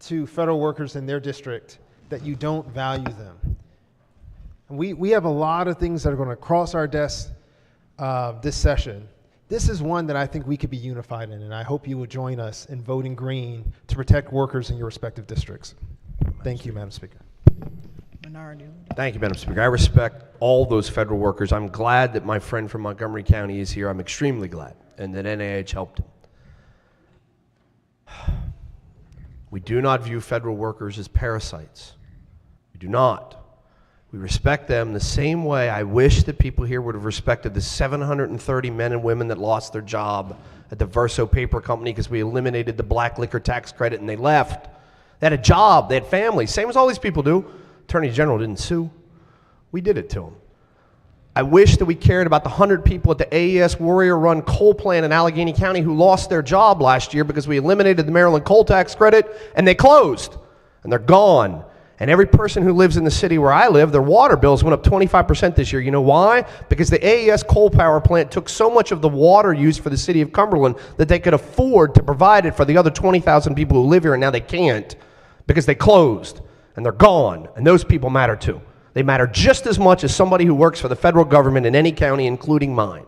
to federal workers in their district that you don't value them. And we have a lot of things that are going to cross our desks this session. This is one that I think we could be unified in, and I hope you will join us in voting green to protect workers in your respective districts. Thank you, Madam Speaker. Minority. Thank you, Madam Speaker. I respect all those federal workers. I'm glad that my friend from Montgomery County is here. I'm extremely glad, and that NIH helped him. We do not view federal workers as parasites. We do not. We respect them the same way I wish that people here would have respected the 730 men and women that lost their job at the Verso Paper Company because we eliminated the black liquor tax credit and they left. They had a job, they had families, same as all these people do. Attorney General didn't sue. We did it to them. I wish that we cared about the 100 people at the AES Warrior Run coal plant in Allegheny County who lost their job last year because we eliminated the Maryland coal tax credit and they closed and they're gone. And every person who lives in the city where I live, their water bills went up 25% this year. You know why? Because the AES coal power plant took so much of the water used for the city of Cumberland that they could afford to provide it for the other 20,000 people who live here, and now they can't because they closed and they're gone. And those people matter too. They matter just as much as somebody who works for the federal government in any county, including mine.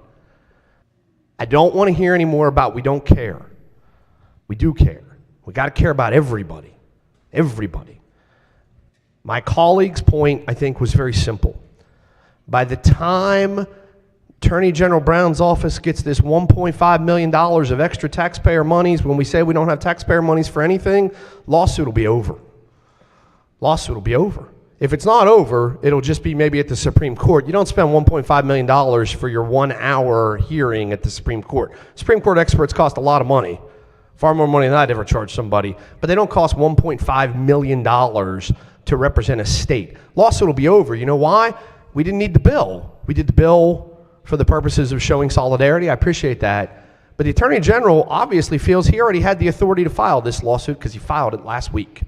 I don't want to hear any more about we don't care. We do care. We got to care about everybody. Everybody. My colleague's point, I think, was very simple. By the time Attorney General Brown's office gets this $1.5 million of extra taxpayer monies, when we say we don't have taxpayer monies for anything, lawsuit will be over. Lawsuit will be over. If it's not over, it'll just be maybe at the Supreme Court. You don't spend $1.5 million for your 1 hour hearing at the Supreme Court. Supreme Court experts cost a lot of money, far more money than I'd ever charge somebody, but they don't cost $1.5 million to represent a state. Lawsuit will be over. You know why? We didn't need the bill. We did the bill for the purposes of showing solidarity. I appreciate that. But the Attorney General obviously feels he already had the authority to file this lawsuit because he filed it last week.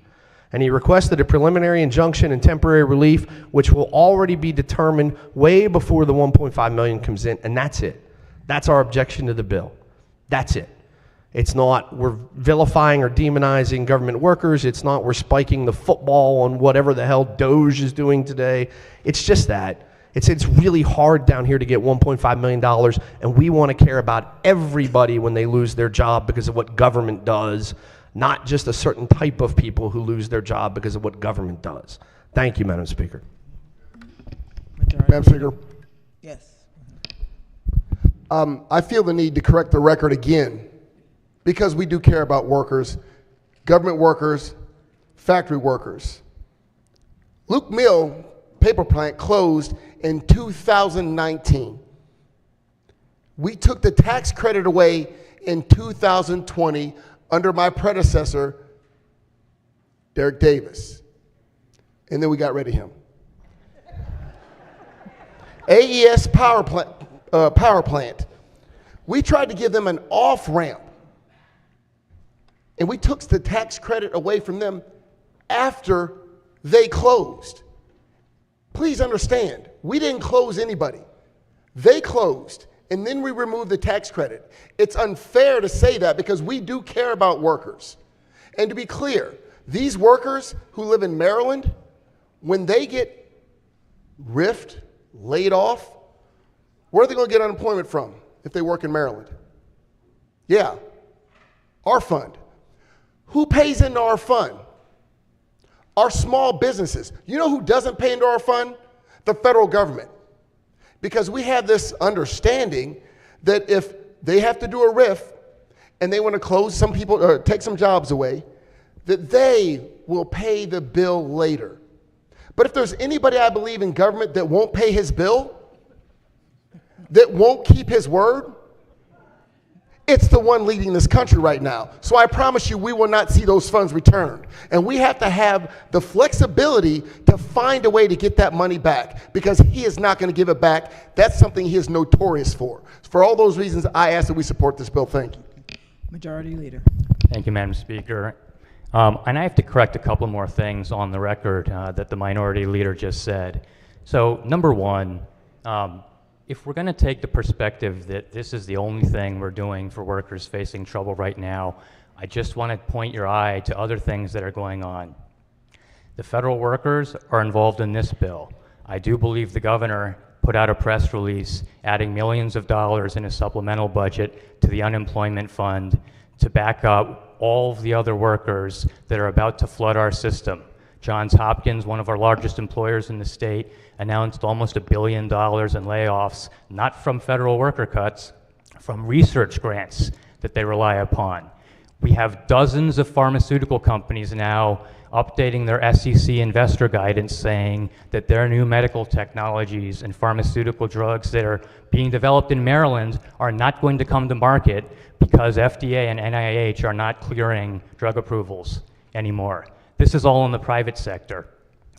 And he requested a preliminary injunction and temporary relief, which will already be determined way before the 1.5 million comes in, and that's it. That's our objection to the bill. That's it. It's not we're vilifying or demonizing government workers. It's not we're spiking the football on whatever the hell Doge is doing today. It's just that. It's really hard down here to get $1.5 million, and we want to care about everybody when they lose their job because of what government does, not just a certain type of people who lose their job because of what government does. Thank you, Madam Speaker. Madam Speaker. Yes. I feel the need to correct the record again because we do care about workers, government workers, factory workers. Luke Mill paper plant closed in 2019. We took the tax credit away in 2020 under my predecessor, Derek Davis. And then we got rid of him. AES power plant. We tried to give them an off-ramp. And we took the tax credit away from them after they closed. Please understand, we didn't close anybody. They closed, and then we removed the tax credit. It's unfair to say that because we do care about workers. And to be clear, these workers who live in Maryland, when they get riffed, laid off, where are they going to get unemployment from if they work in Maryland? Yeah, our fund. Who pays into our fund? Our small businesses. You know who doesn't pay into our fund? The federal government. Because we have this understanding that if they have to do a RIF and they want to close some people, or take some jobs away, that they will pay the bill later. But if there's anybody I believe in government that won't pay his bill, that won't keep his word, it's the one leading this country right now. So I promise you we will not see those funds returned. And we have to have the flexibility to find a way to get that money back because he is not going to give it back. That's something he is notorious for. For all those reasons, I ask that we support this bill. Thank you. Majority Leader. Thank you, Madam Speaker. And I have to correct a couple more things on the record that the Minority Leader just said. So number one, if we're going to take the perspective that this is the only thing we're doing for workers facing trouble right now, I just want to point your eye to other things that are going on. The federal workers are involved in this bill. I do believe the governor put out a press release adding millions of dollars in a supplemental budget to the unemployment fund to back up all of the other workers that are about to flood our system. Johns Hopkins, one of our largest employers in the state, announced almost $1 billion in layoffs, not from federal worker cuts, from research grants that they rely upon. We have dozens of pharmaceutical companies now updating their SEC investor guidance saying that their new medical technologies and pharmaceutical drugs that are being developed in Maryland are not going to come to market because FDA and NIH are not clearing drug approvals anymore. This is all in the private sector,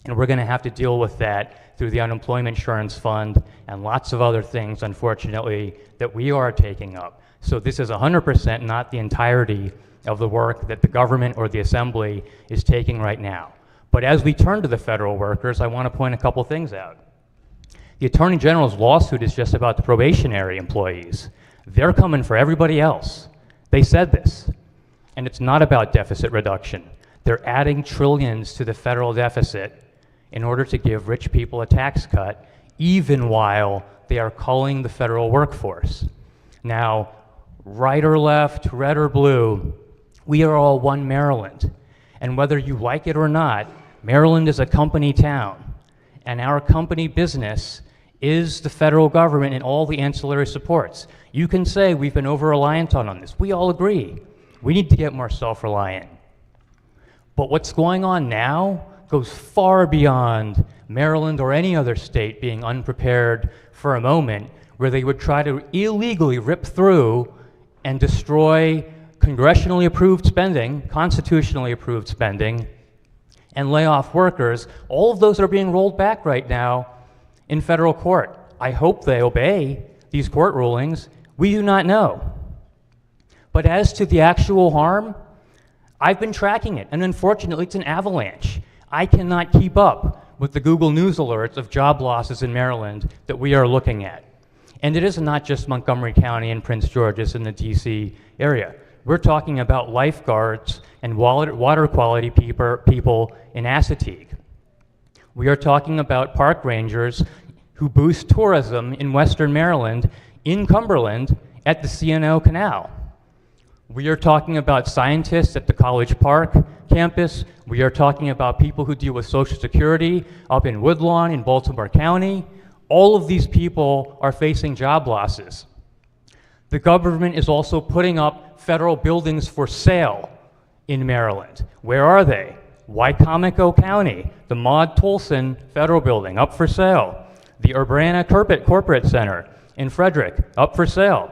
and we're going to have to deal with that through the unemployment insurance fund and lots of other things, unfortunately, that we are taking up. So this is 100% not the entirety of the work that the government or the assembly is taking right now. But as we turn to the federal workers, I want to point a couple things out. The Attorney General's lawsuit is just about the probationary employees. They're coming for everybody else. They said this, and it's not about deficit reduction. They're adding trillions to the federal deficit in order to give rich people a tax cut, even while they are culling the federal workforce. Now, right or left, red or blue, we are all one Maryland. And whether you like it or not, Maryland is a company town. And our company business is the federal government and all the ancillary supports. You can say we've been over-reliant on this. We all agree. We need to get more self-reliant. But what's going on now goes far beyond Maryland or any other state being unprepared for a moment where they would try to illegally rip through and destroy congressionally approved spending, constitutionally approved spending, and lay off workers. All of those are being rolled back right now in federal court. I hope they obey these court rulings. We do not know. But as to the actual harm, I've been tracking it, and unfortunately, it's an avalanche. I cannot keep up with the Google News alerts of job losses in Maryland that we are looking at. And it is not just Montgomery County and Prince George's in the DC area. We're talking about lifeguards and water quality people in Assateague. We are talking about park rangers who boost tourism in Western Maryland, in Cumberland, at the C&O Canal. We are talking about scientists at the College Park campus. We are talking about people who deal with Social Security up in Woodlawn in Baltimore County. All of these people are facing job losses. The government is also putting up federal buildings for sale in Maryland. Where are they? Wycomico County, the Maud Tolson Federal Building, up for sale. The Urbana Corporate Center in Frederick, up for sale.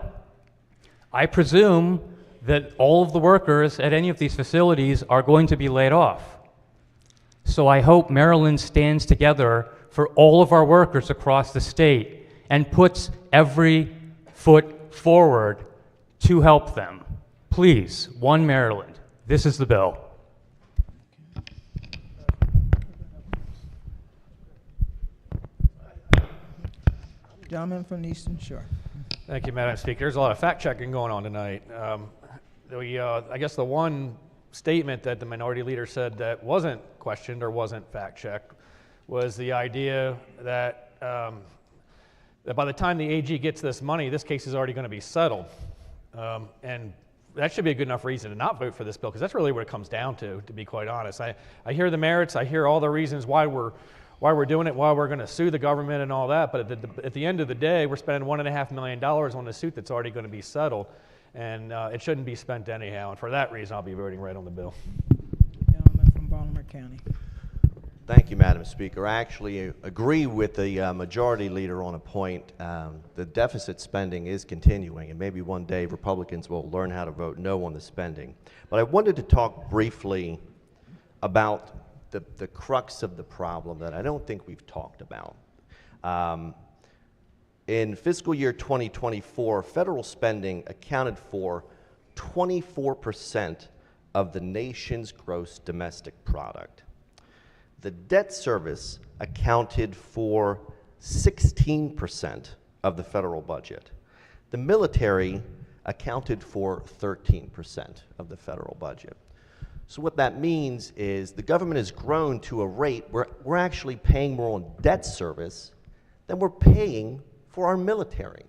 I presume that all of the workers at any of these facilities are going to be laid off. So I hope Maryland stands together for all of our workers across the state and puts every foot forward to help them. Please, one Maryland. This is the bill. Gentleman from the Eastern Shore. Thank you, Madam Speaker. There's a lot of fact-checking going on tonight. I guess the one statement that the minority leader said that wasn't questioned or wasn't fact-checked was the idea that, that by the time the AG gets this money, this case is already going to be settled. And that should be a good enough reason to not vote for this bill, because that's really what it comes down to be quite honest. I hear the merits, I hear all the reasons why we're doing it, why we're going to sue the government and all that, but at the end of the day, we're spending $1.5 million on a suit that's already going to be settled, and it shouldn't be spent anyhow, and for that reason, I'll be voting right on the bill. Gentleman from Baltimore County. Thank you, Madam Speaker. I actually agree with the majority leader on a point. The deficit spending is continuing, and maybe one day Republicans will learn how to vote no on the spending. But I wanted to talk briefly about the crux of the problem that I don't think we've talked about. In fiscal year 2024, federal spending accounted for 24% of the nation's gross domestic product. The debt service accounted for 16% of the federal budget. The military accounted for 13% of the federal budget. So what that means is the government has grown to a rate where we're actually paying more on debt service than we're paying for our military.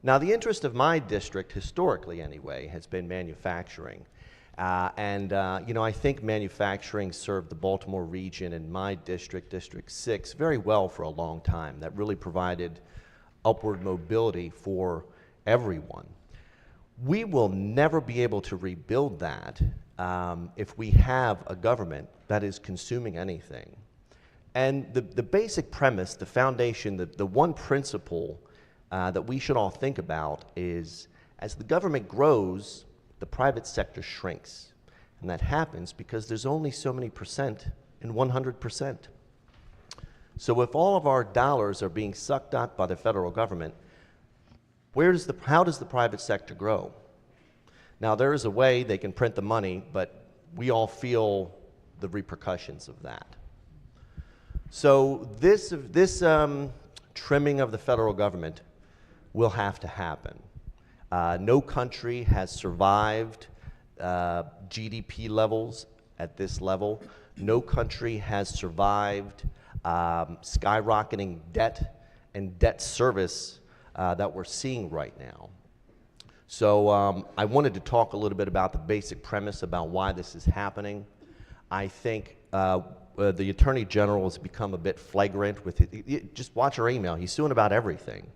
Now, the interest of my district, historically anyway, has been manufacturing. I think manufacturing served the Baltimore region and my district, District 6, very well for a long time. That really provided upward mobility for everyone. We will never be able to rebuild that if we have a government that is consuming anything. And the basic premise, the foundation, the one principle that we should all think about is as the government grows, the private sector shrinks. And that happens because there's only so many percent in 100%. So if all of our dollars are being sucked up by the federal government, how does the private sector grow? Now, there is a way they can print the money, but we all feel the repercussions of that. So this trimming of the federal government will have to happen. No country has survived GDP levels at this level. No country has survived skyrocketing debt and debt service that we're seeing right now. So I wanted to talk a little bit about the basic premise about why this is happening. I think the Attorney General has become a bit flagrant with it. Just watch her email. He's suing about everything.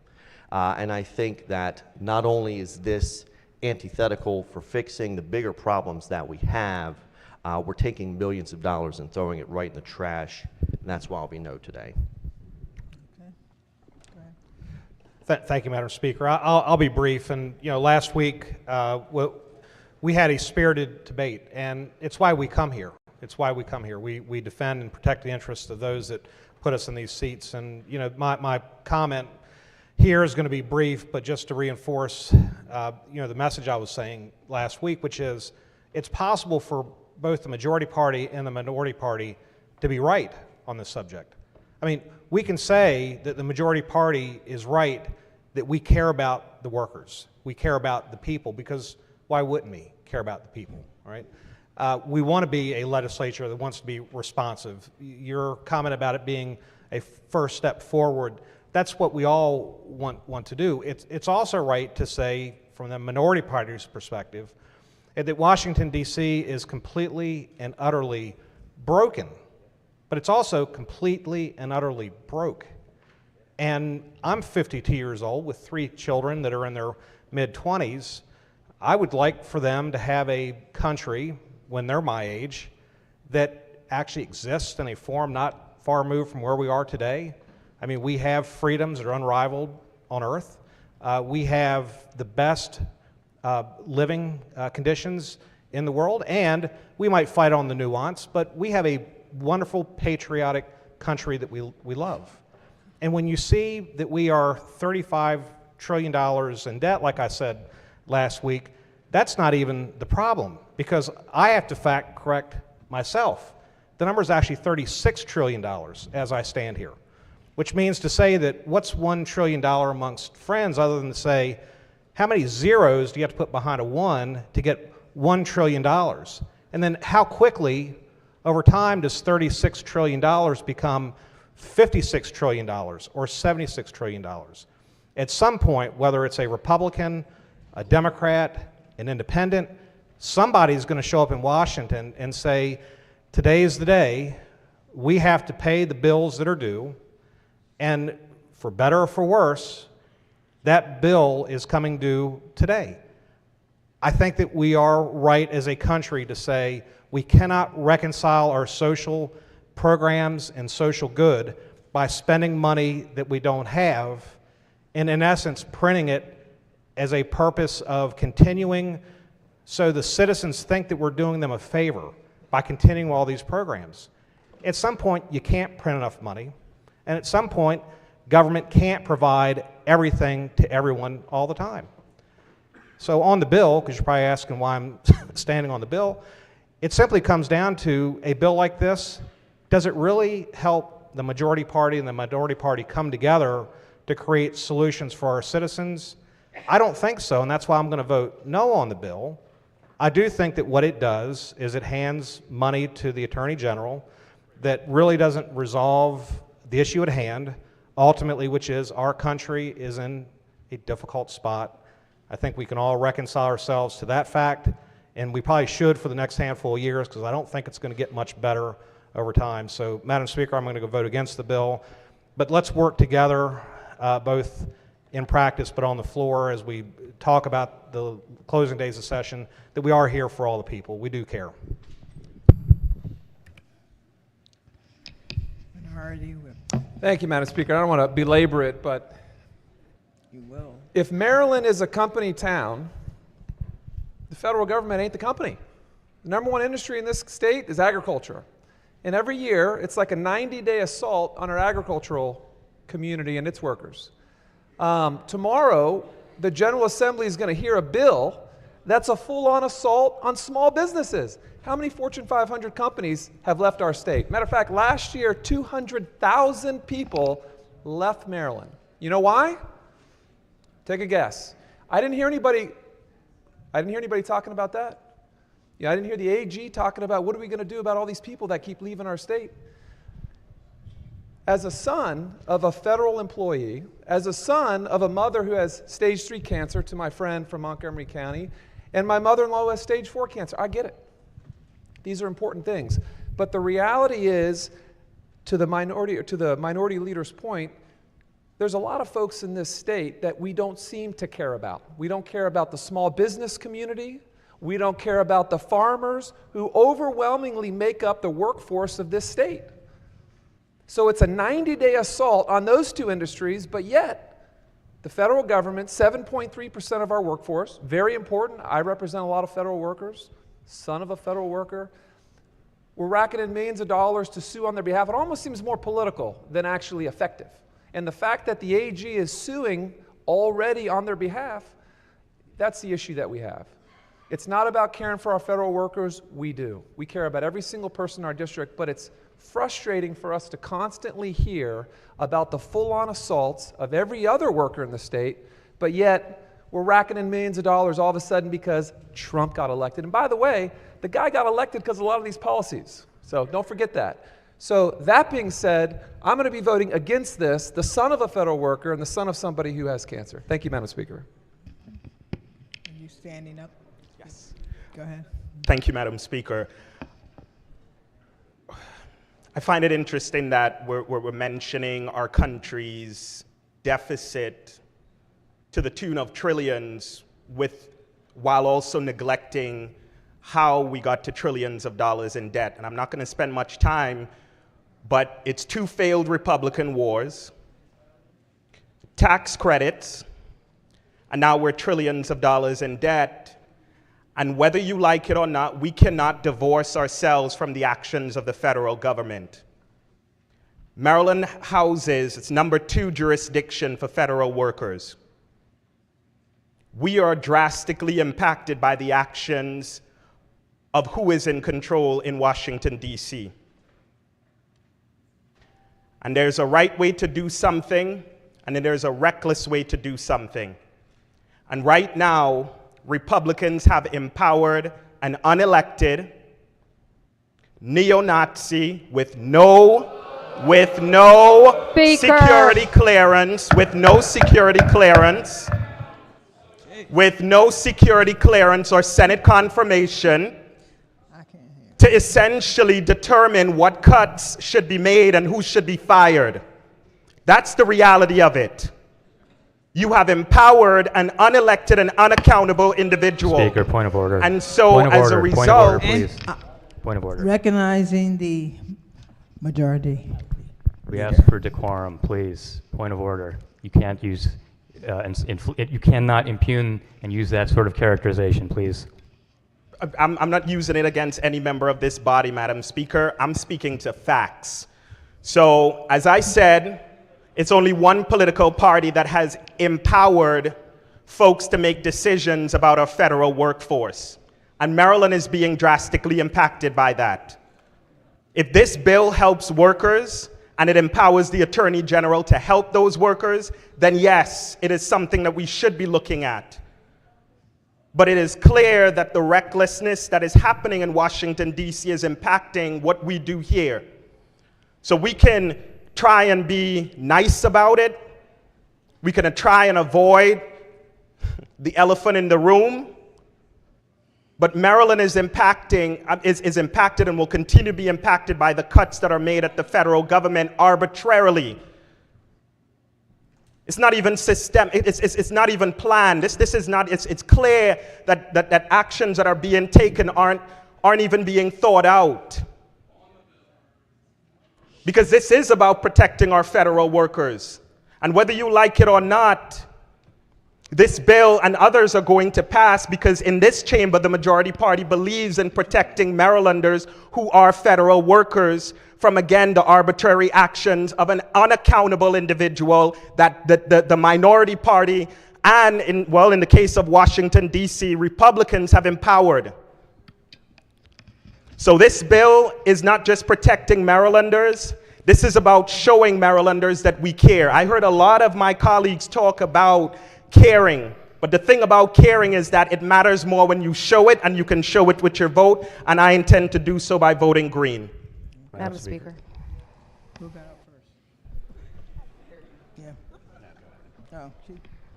And I think that not only is this antithetical for fixing the bigger problems that we have, we're taking millions of dollars and throwing it right in the trash, and that's why I'll be no today. Thank you, Madam Speaker. I'll be brief. And last week we had a spirited debate, and it's why we come here. It's why we come here. We defend and protect the interests of those that put us in these seats. And my comment here is going to be brief, but just to reinforce the message I was saying last week, which is it's possible for both the majority party and the minority party to be right on this subject. I mean, we can say that the majority party is right, that we care about the workers, we care about the people, because why wouldn't we care about the people, right? We want to be a legislature that wants to be responsive. Your comment about it being a first step forward, that's what we all want to do. It's also right to say, from the minority party's perspective, that Washington, D.C. is completely and utterly broken, but it's also completely and utterly broke. And I'm 52 years old with 3 children that are in their mid-20s. I would like for them to have a country, when they're my age, that actually exists in a form not far removed from where we are today. I mean, we have freedoms that are unrivaled on earth. We have the best living conditions in the world, and we might fight on the nuance, but we have a wonderful, patriotic country that we love. And when you see that we are $35 trillion in debt, like I said last week, that's not even the problem, because I have to fact correct myself. The number is actually $36 trillion as I stand here, which means to say that what's $1 trillion amongst friends, other than to say, how many zeros do you have to put behind a 1 to get $1 trillion? And then how quickly, over time, does $36 trillion become $56 trillion or $76 trillion? At some point, whether it's a Republican, a Democrat, an independent, somebody's going to show up in Washington and say, today's the day, we have to pay the bills that are due, and for better or for worse, that bill is coming due today. I think that we are right as a country to say we cannot reconcile our social programs and social good by spending money that we don't have, and in essence printing it as a purpose of continuing so the citizens think that we're doing them a favor by continuing all these programs. At some point, you can't print enough money, and at some point, government can't provide everything to everyone all the time. So on the bill, because you're probably asking why I'm standing on the bill, it simply comes down to a bill like this. Does it really help the majority party and the minority party come together to create solutions for our citizens? I don't think so, and that's why I'm going to vote no on the bill. I do think that what it does is it hands money to the Attorney General that really doesn't resolve the issue at hand, ultimately, which is our country is in a difficult spot. I think we can all reconcile ourselves to that fact, and we probably should for the next handful of years, because I don't think it's going to get much better over time. So, Madam Speaker, I'm going to go vote against the bill, but let's work together, both in practice but on the floor, as we talk about the closing days of session, that we are here for all the people. We do care. Minority Whip. Thank you, Madam Speaker. I don't want to belabor it, but You will. if Maryland is a company town, the federal government ain't the company. The number one industry in this state is agriculture. And every year, it's like a 90-day assault on our agricultural community and its workers. Tomorrow, the General Assembly is going to hear a bill that's a full-on assault on small businesses. How many Fortune 500 companies have left our state? Matter of fact, last year, 200,000 people left Maryland. You know why? Take a guess. I didn't hear anybody talking about that. Yeah, I didn't hear the AG talking about what are we going to do about all these people that keep leaving our state. As a son of a federal employee, as a son of a mother who has stage 3 cancer, to my friend from Montgomery County, and my mother-in-law has stage 4 cancer, I get it. These are important things. But the reality is, to the minority leader's point, there's a lot of folks in this state that we don't seem to care about. We don't care about the small business community. We don't care about the farmers who overwhelmingly make up the workforce of this state. So it's a 90-day assault on those two industries, but yet the federal government, 7.3% of our workforce, very important. I represent a lot of federal workers, son of a federal worker. We're racking in millions of dollars to sue on their behalf. It almost seems more political than actually effective. And the fact that the AG is suing already on their behalf, that's the issue that we have. It's not about caring for our federal workers. We do. We care about every single person in our district, but it's frustrating for us to constantly hear about the full-on assaults of every other worker in the state, but yet we're racking in millions of dollars all of a sudden because Trump got elected. And by the way, the guy got elected because of a lot of these policies. So don't forget that. So that being said, I'm going to be voting against this, the son of a federal worker and the son of somebody who has cancer. Thank you, Madam Speaker. Are you standing up? Yes. Go ahead. Thank you, Madam Speaker. I find it interesting that we're mentioning our country's deficit to the tune of trillions while also neglecting how we got to trillions of dollars in debt. And I'm not going to spend much time, but it's 2 failed Republican wars, tax credits, and now we're trillions of dollars in debt. And whether you like it or not, we cannot divorce ourselves from the actions of the federal government. Maryland houses its #2 jurisdiction for federal workers. We are drastically impacted by the actions of who is in control in Washington, D.C. And there's a right way to do something, and then there's a reckless way to do something. And right now, Republicans have empowered an unelected neo-Nazi with no security clearance, or Senate confirmation to essentially determine what cuts should be made and who should be fired. That's the reality of it. You have empowered an unelected and unaccountable individual. Speaker, point of order. And so, point of as order, a result, point of order, please. Point of order. Recognizing the majority. We ask for decorum, please. Point of order. You can't use, you cannot impugn and use that sort of characterization, please. I'm not using it against any member of this body, Madam Speaker. I'm speaking to facts. So, as I said, it's only one political party that has empowered folks to make decisions about our federal workforce. And Maryland is being drastically impacted by that. If this bill helps workers and it empowers the Attorney General to help those workers, then yes, it is something that we should be looking at. But it is clear that the recklessness that is happening in Washington, D.C. is impacting what we do here. So we can try and be nice about it. We can try and avoid the elephant in the room. But Maryland is impacted and will continue to be impacted by the cuts that are made at the federal government arbitrarily. It's not even systemic. It's not even planned. This is not. It's clear that actions that are being taken aren't even being thought out. Because this is about protecting our federal workers. And whether you like it or not, this bill and others are going to pass because in this chamber, the majority party believes in protecting Marylanders who are federal workers from, again, the arbitrary actions of an unaccountable individual that the minority party and, in the case of Washington, D.C., Republicans have empowered. So this bill is not just protecting Marylanders. This is about showing Marylanders that we care. I heard a lot of my colleagues talk about caring. But the thing about caring is that it matters more when you show it, and you can show it with your vote, and I intend to do so by voting green. Madam Speaker. Who got up first? Yeah. Oh,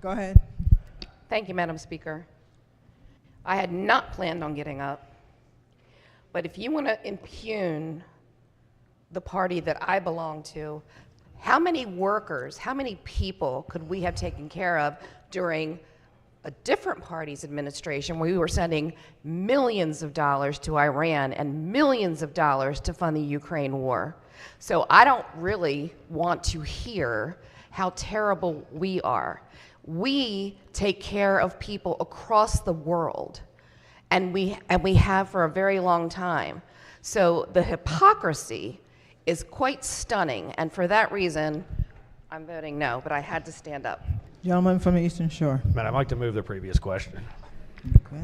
go ahead. Thank you, Madam Speaker. I had not planned on getting up. But if you want to impugn the party that I belong to, how many workers, how many people could we have taken care of during a different party's administration where we were sending millions of dollars to Iran and millions of dollars to fund the Ukraine war? So I don't really want to hear how terrible we are. We take care of people across the world. And we have for a very long time. So the hypocrisy is quite stunning, and for that reason, I'm voting no, but I had to stand up. Gentleman from the Eastern Shore. Madam, I'd like to move the previous question. Okay.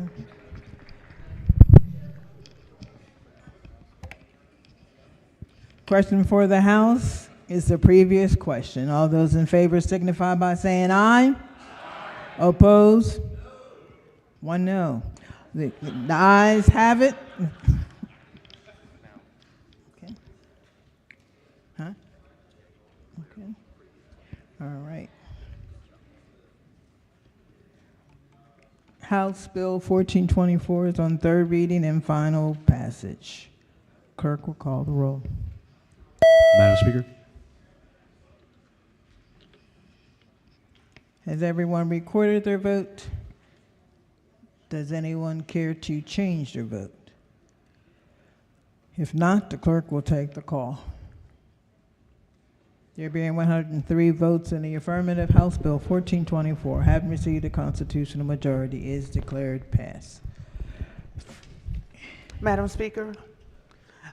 Question for the House is the previous question. All those in favor signify by saying aye. Oppose? One no. The ayes have it. Okay. Huh? Okay. All right. House Bill 1424 is on third reading and final passage. Clerk will call the roll. Madam Speaker. Has everyone recorded their vote? Does anyone care to change their vote? If not, the clerk will take the call. There being 103 votes in the affirmative, House Bill 1424, having received a constitutional majority, is declared passed. Madam Speaker,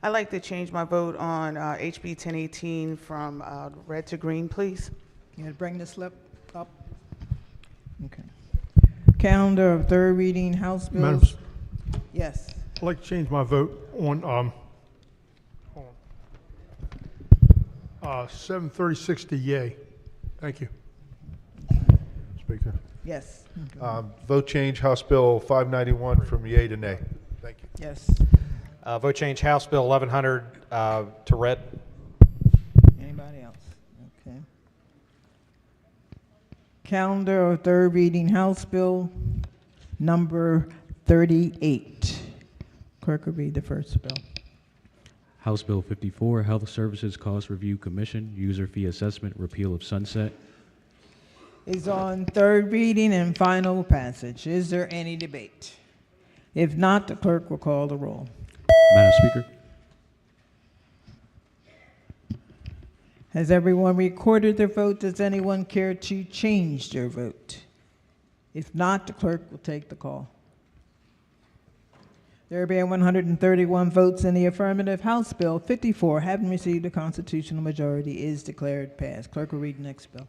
I'd like to change my vote on HB 1018 from red to green, please. Can you bring the slip up? Okay. Calendar of third reading, House bills. Yes. I'd like to change my vote on 736 to yay. Thank you. Speaker. Yes. Vote change House Bill 591 from yay to nay. Thank you. Yes. Vote change House Bill 1100 to red. Anybody else? Okay. Calendar of third reading, House Bill number 38. Clerk will read the first bill. House Bill 54, Health Services Cost Review Commission, User Fee Assessment, Repeal of Sunset. Is on third reading and final passage. Is there any debate? If not, the clerk will call the roll. Madam Speaker. Has everyone recorded their vote? Does anyone care to change their vote? If not, the clerk will take the call. There being 131 votes in the affirmative, House Bill 54, having received a constitutional majority, is declared passed. Clerk will read the next bill.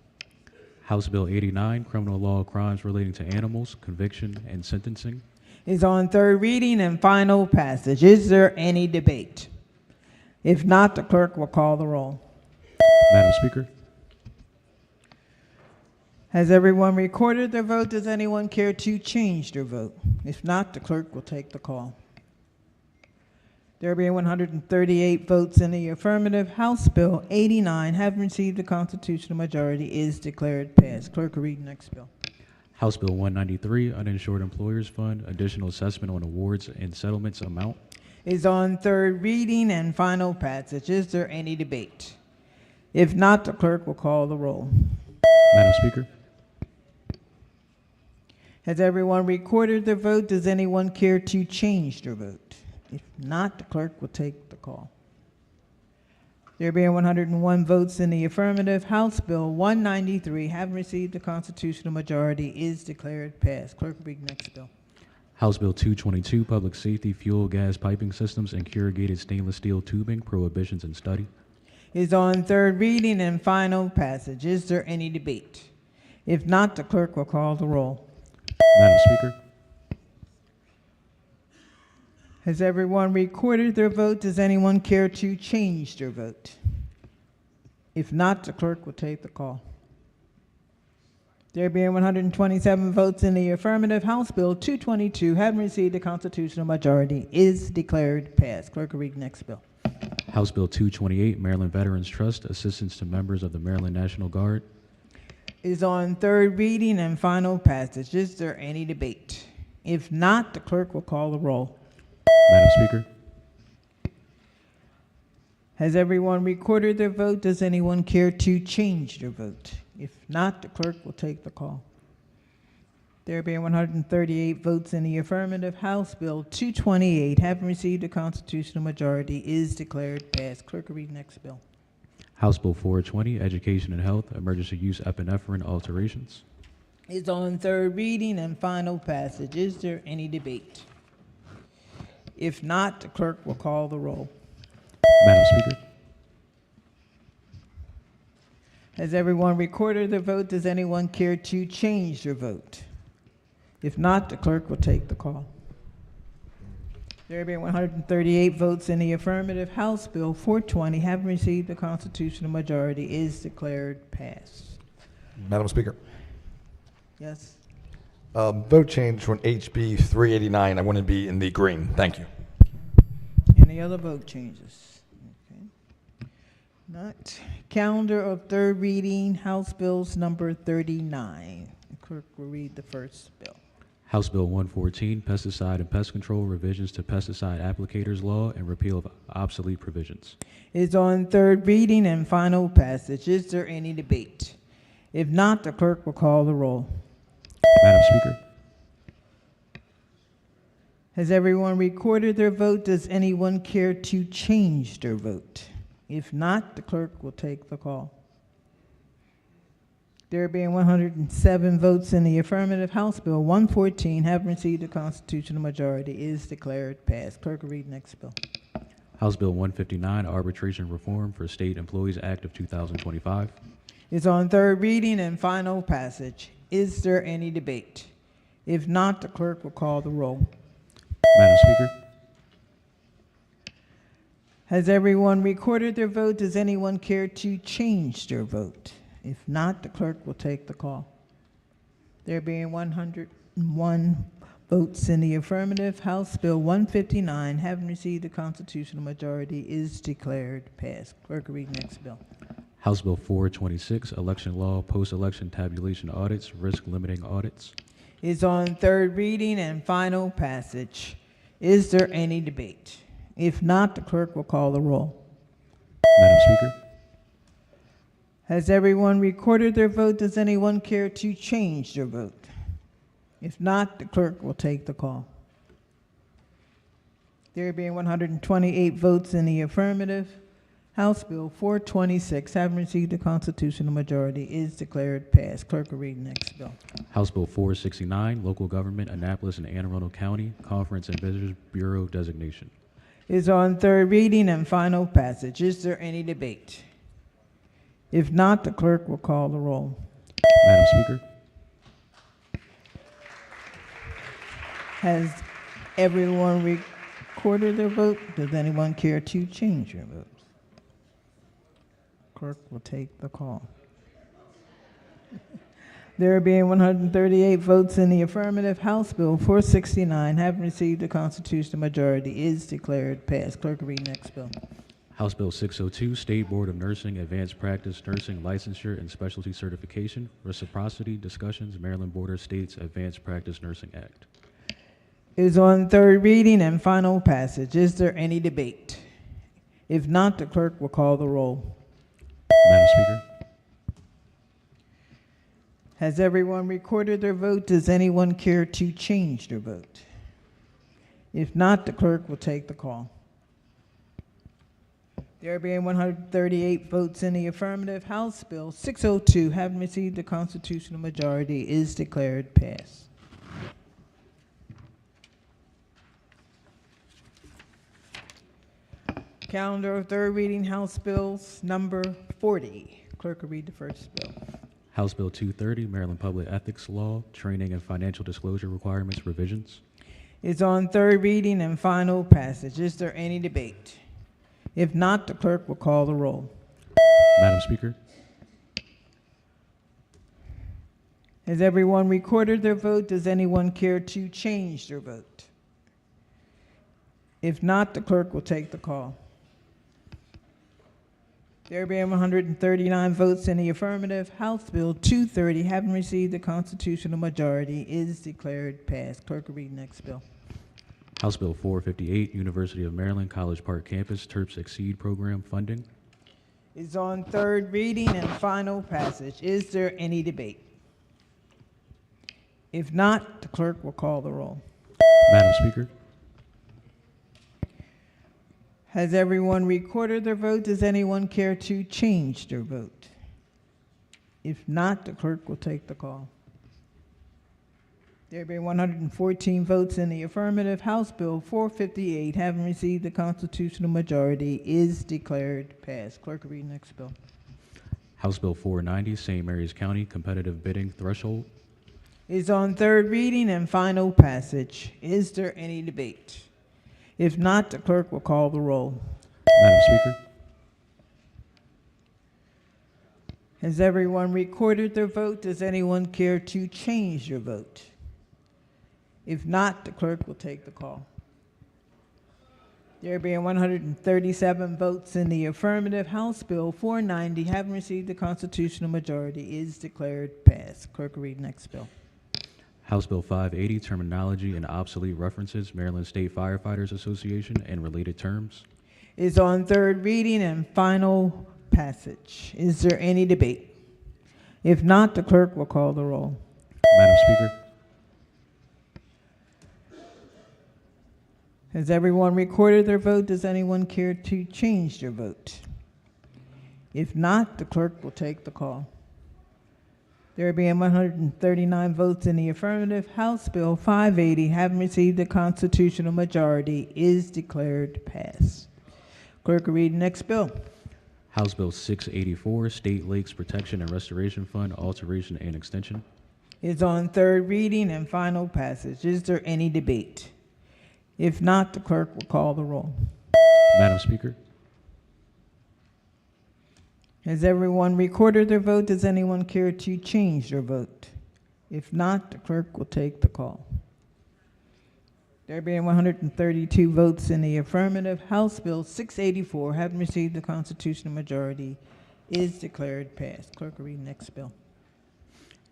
House Bill 89, Criminal Law Crimes Relating to Animals, Conviction and Sentencing. Is on third reading and final passage. Is there any debate? If not, the clerk will call the roll. Madam Speaker. Has everyone recorded their vote? Does anyone care to change their vote? If not, the clerk will take the call. There being 138 votes in the affirmative, House Bill 89, having received a constitutional majority, is declared passed. Clerk will read the next bill. House Bill 193, Uninsured Employers Fund, Additional Assessment on Awards and Settlements Amount. Is on third reading and final passage. Is there any debate? If not, the clerk will call the roll. Madam Speaker. Has everyone recorded their vote? Does anyone care to change their vote? If not, the clerk will take the call. There being 101 votes in the affirmative, House Bill 193, having received a constitutional majority, is declared passed. Clerk will read the next bill. House Bill 222, Public Safety, Fuel, Gas Piping Systems, and Corrugated Stainless Steel Tubing, Prohibitions and Study. Is on third reading and final passage. Is there any debate? If not, the clerk will call the roll. Madam Speaker. Has everyone recorded their vote? Does anyone care to change their vote? If not, the clerk will take the call. There being 127 votes in the affirmative, House Bill 222, having received a constitutional majority, is declared passed. Clerk will read the next bill. House Bill 228, Maryland Veterans Trust, Assistance to Members of the Maryland National Guard. Is on third reading and final passage. Is there any debate? If not, the clerk will call the roll. Madam Speaker. Has everyone recorded their vote? Does anyone care to change their vote? If not, the clerk will take the call. There being 138 votes in the affirmative, House Bill 228, having received a constitutional majority, is declared passed. Clerk will read the next bill. House Bill 420, Education and Health, Emergency Use Epinephrine Alterations. Is on third reading and final passage. Is there any debate? If not, the clerk will call the roll. Madam Speaker. Has everyone recorded their vote? Does anyone care to change their vote? If not, the clerk will take the call. There being 138 votes in the affirmative, House Bill 420, having received the constitutional majority, is declared passed. Madam Speaker. Yes. Vote change on HB 389. I want to be in the green. Thank you. Any other vote changes? Okay. Not. Calendar of third reading, House Bills number 39. The clerk will read the first bill. House Bill 114, Pesticide and Pest Control Revisions to Pesticide Applicators Law and Repeal of Obsolete Provisions. Is on third reading and final passage. Is there any debate? If not, the clerk will call the roll. Madam Speaker. Has everyone recorded their vote? Does anyone care to change their vote? If not, the clerk will take the call. There being 107 votes in the affirmative, House Bill 114, having received a constitutional majority, is declared passed. Clerk will read next bill. House Bill 159, Arbitration Reform for State Employees Act of 2025. Is on third reading and final passage. Is there any debate? If not, the clerk will call the roll. Madam Speaker. Has everyone recorded their vote? Does anyone care to change their vote? If not, the clerk will take the call. There being 101 votes in the affirmative, House Bill 159, having received the constitutional majority, is declared passed. Clerk will read next bill. House Bill 426, Election Law, Post-Election Tabulation Audits, Risk Limiting Audits. Is on third reading and final passage. Is there any debate? If not, the clerk will call the roll. Madam Speaker. Has everyone recorded their vote? Does anyone care to change their vote? If not, the clerk will take the call. There being 128 votes in the affirmative, House Bill 426, having received the constitutional majority, is declared passed. Clerk will read the next bill. House Bill 469, Local Government, Annapolis and Anne Arundel County, Conference and Visitors Bureau Designation. Is on third reading and final passage. Is there any debate? If not, the clerk will call the roll. Madam Speaker. Has everyone recorded their vote? Does anyone care to change their vote? Clerk will take the call. There being 138 votes in the affirmative, House Bill 469, having received the constitutional majority, is declared passed. Clerk will read next bill. House Bill 602, State Board of Nursing, Advanced Practice Nursing Licensure and Specialty Certification, Reciprocity Discussions, Maryland Board of States Advanced Practice Nursing Act. Is on third reading and final passage. Is there any debate? If not, the clerk will call the roll. Madam Speaker. Has everyone recorded their vote? Does anyone care to change their vote? If not, the clerk will take the call. There being 138 votes in the affirmative, House Bill 602, having received the constitutional majority, is declared passed. Calendar of third reading, House Bills number 40. Clerk will read the first bill. House Bill 230, Maryland Public Ethics Law, Training and Financial Disclosure Requirements Revisions. It's on third reading and final passage. Is there any debate? If not, the clerk will call the roll. Madam Speaker. Has everyone recorded their vote? Does anyone care to change their vote? If not, the clerk will take the call. There being 139 votes in the affirmative, House Bill 230, having received the constitutional majority, is declared passed. Clerk will read next bill. House Bill 458, University of Maryland College Park Campus Terps Exceed Program Funding. Is on third reading and final passage. Is there any debate? If not, the clerk will call the roll. Madam Speaker. Has everyone recorded their vote? Does anyone care to change their vote? If not, the clerk will take the call. There being 114 votes in the affirmative, House Bill 458, having received the constitutional majority, is declared passed. Clerk will read next bill. House Bill 490, St. Mary's County Competitive Bidding Threshold. Is on third reading and final passage. Is there any debate? If not, the clerk will call the roll. Madam Speaker, Has everyone recorded their vote? Does anyone care to change your vote? If not, the clerk will take the call. There being 137 votes in the affirmative, House Bill 490, having received the constitutional majority, is declared passed. Clerk will read next bill. House Bill 580, Terminology and Obsolete References, Maryland State Firefighters Association, and related terms. Is on third reading and final passage. Is there any debate? If not, the clerk will call the roll. Madam Speaker, Has everyone recorded their vote? Does anyone care to change their vote? If not, the clerk will take the call. There being 139 votes in the affirmative, House Bill 580, having received the constitutional majority, is declared passed. Clerk will read the next bill. House Bill 684, State Lakes Protection and Restoration Fund, Alteration and Extension. Is on third reading and final passage. Is there any debate? If not, the clerk will call the roll. Madam Speaker, Has everyone recorded their vote? Does anyone care to change their vote? If not, the clerk will take the call. There being 132 votes in the affirmative, House Bill 684, having received the constitutional majority, is declared passed. Clerk will read next bill.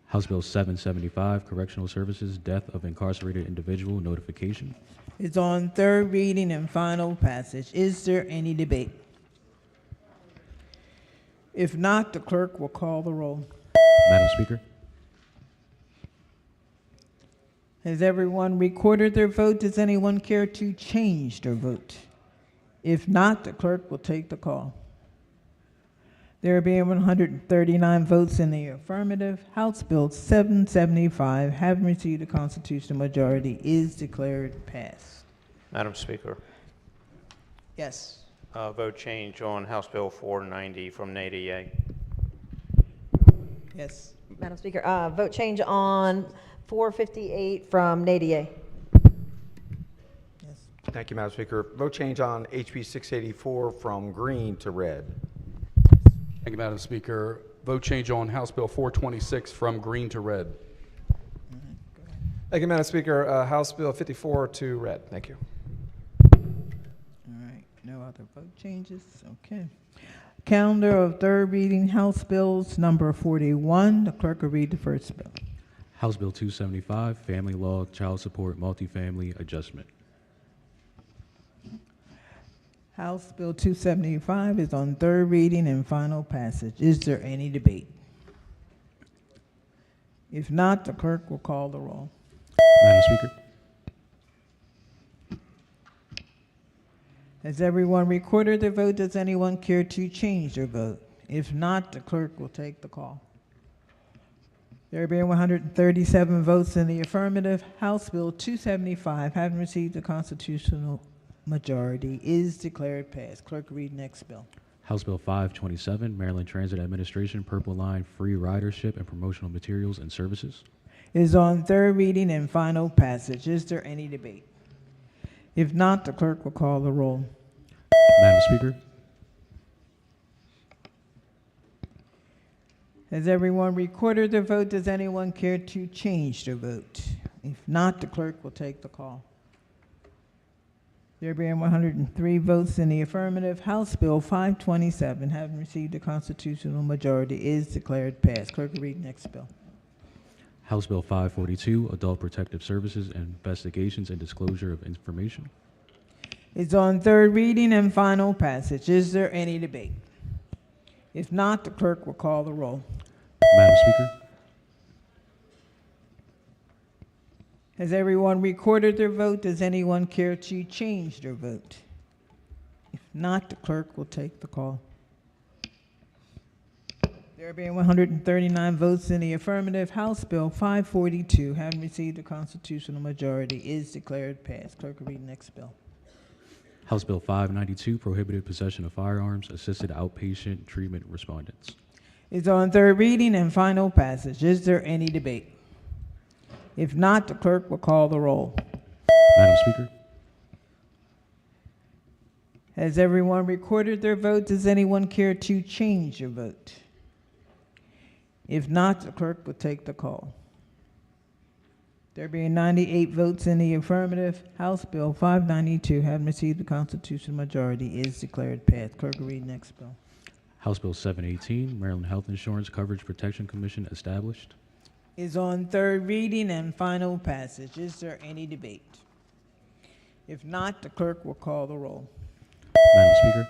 House Bill 775, Correctional Services, Death of Incarcerated Individual Notification. It's on third reading and final passage. Is there any debate? If not, the clerk will call the roll. Madam Speaker, Has everyone recorded their vote? Does anyone care to change their vote? If not, the clerk will take the call. There being 139 votes in the affirmative, House Bill 775, having received the constitutional majority, is declared passed. Madam Speaker, Yes. vote change on House Bill 490 from nay to yea. Yes. Madam Speaker, vote change on 458 from nay to yea. Thank you, Madam Speaker. Vote change on HB 684 from green to red. Thank you, Madam Speaker. Vote change on House Bill 426 from green to red. Thank you, Madam Speaker. House Bill 54 to red. Thank you. All right. No other vote changes? Okay. Calendar of third reading House Bills number 41. The clerk will read the first bill. House Bill 275, Family Law, Child Support, Multifamily Adjustment. House Bill 275 is on third reading and final passage. Is there any debate? If not, the clerk will call the roll. Madam Speaker, Has everyone recorded their vote? Does anyone care to change their vote? If not, the clerk will take the call. There being 137 votes in the affirmative, House Bill 275, having received the constitutional majority, is declared passed. Clerk, read next bill. House Bill 527, Maryland Transit Administration, Purple Line, Free Ridership and Promotional Materials and Services. Is on third reading and final passage. Is there any debate? If not, the clerk will call the roll. Madam Speaker, Has everyone recorded their vote? Does anyone care to change their vote? If not, the clerk will take the call. There being 103 votes in the affirmative, House Bill 527, having received the constitutional majority, is declared passed. Clerk will read next bill. House Bill 542, Adult Protective Services, Investigations and Disclosure of Information. It's on third reading and final passage. Is there any debate? If not, the clerk will call the roll. Madam Speaker, Has everyone recorded their vote? Does anyone care to change their vote? If not, the clerk will take the call. There being 139 votes in the affirmative, House Bill 542, having received the constitutional majority, is declared passed. Clerk will read next bill. House Bill 592, Prohibited Possession of Firearms, Assisted Outpatient Treatment Respondents. It's on third reading and final passage. Is there any debate? If not, the clerk will call the roll. Madam Speaker, Has everyone recorded their vote? Does anyone care to change your vote? If not, the clerk will take the call. There being 98 votes in the affirmative, House Bill 592, having received the constitutional majority, is declared passed. Clerk will read next bill. House Bill 718, Maryland Health Insurance Coverage Protection Commission established. Is on third reading and final passage. Is there any debate? If not, the clerk will call the roll. Madam Speaker,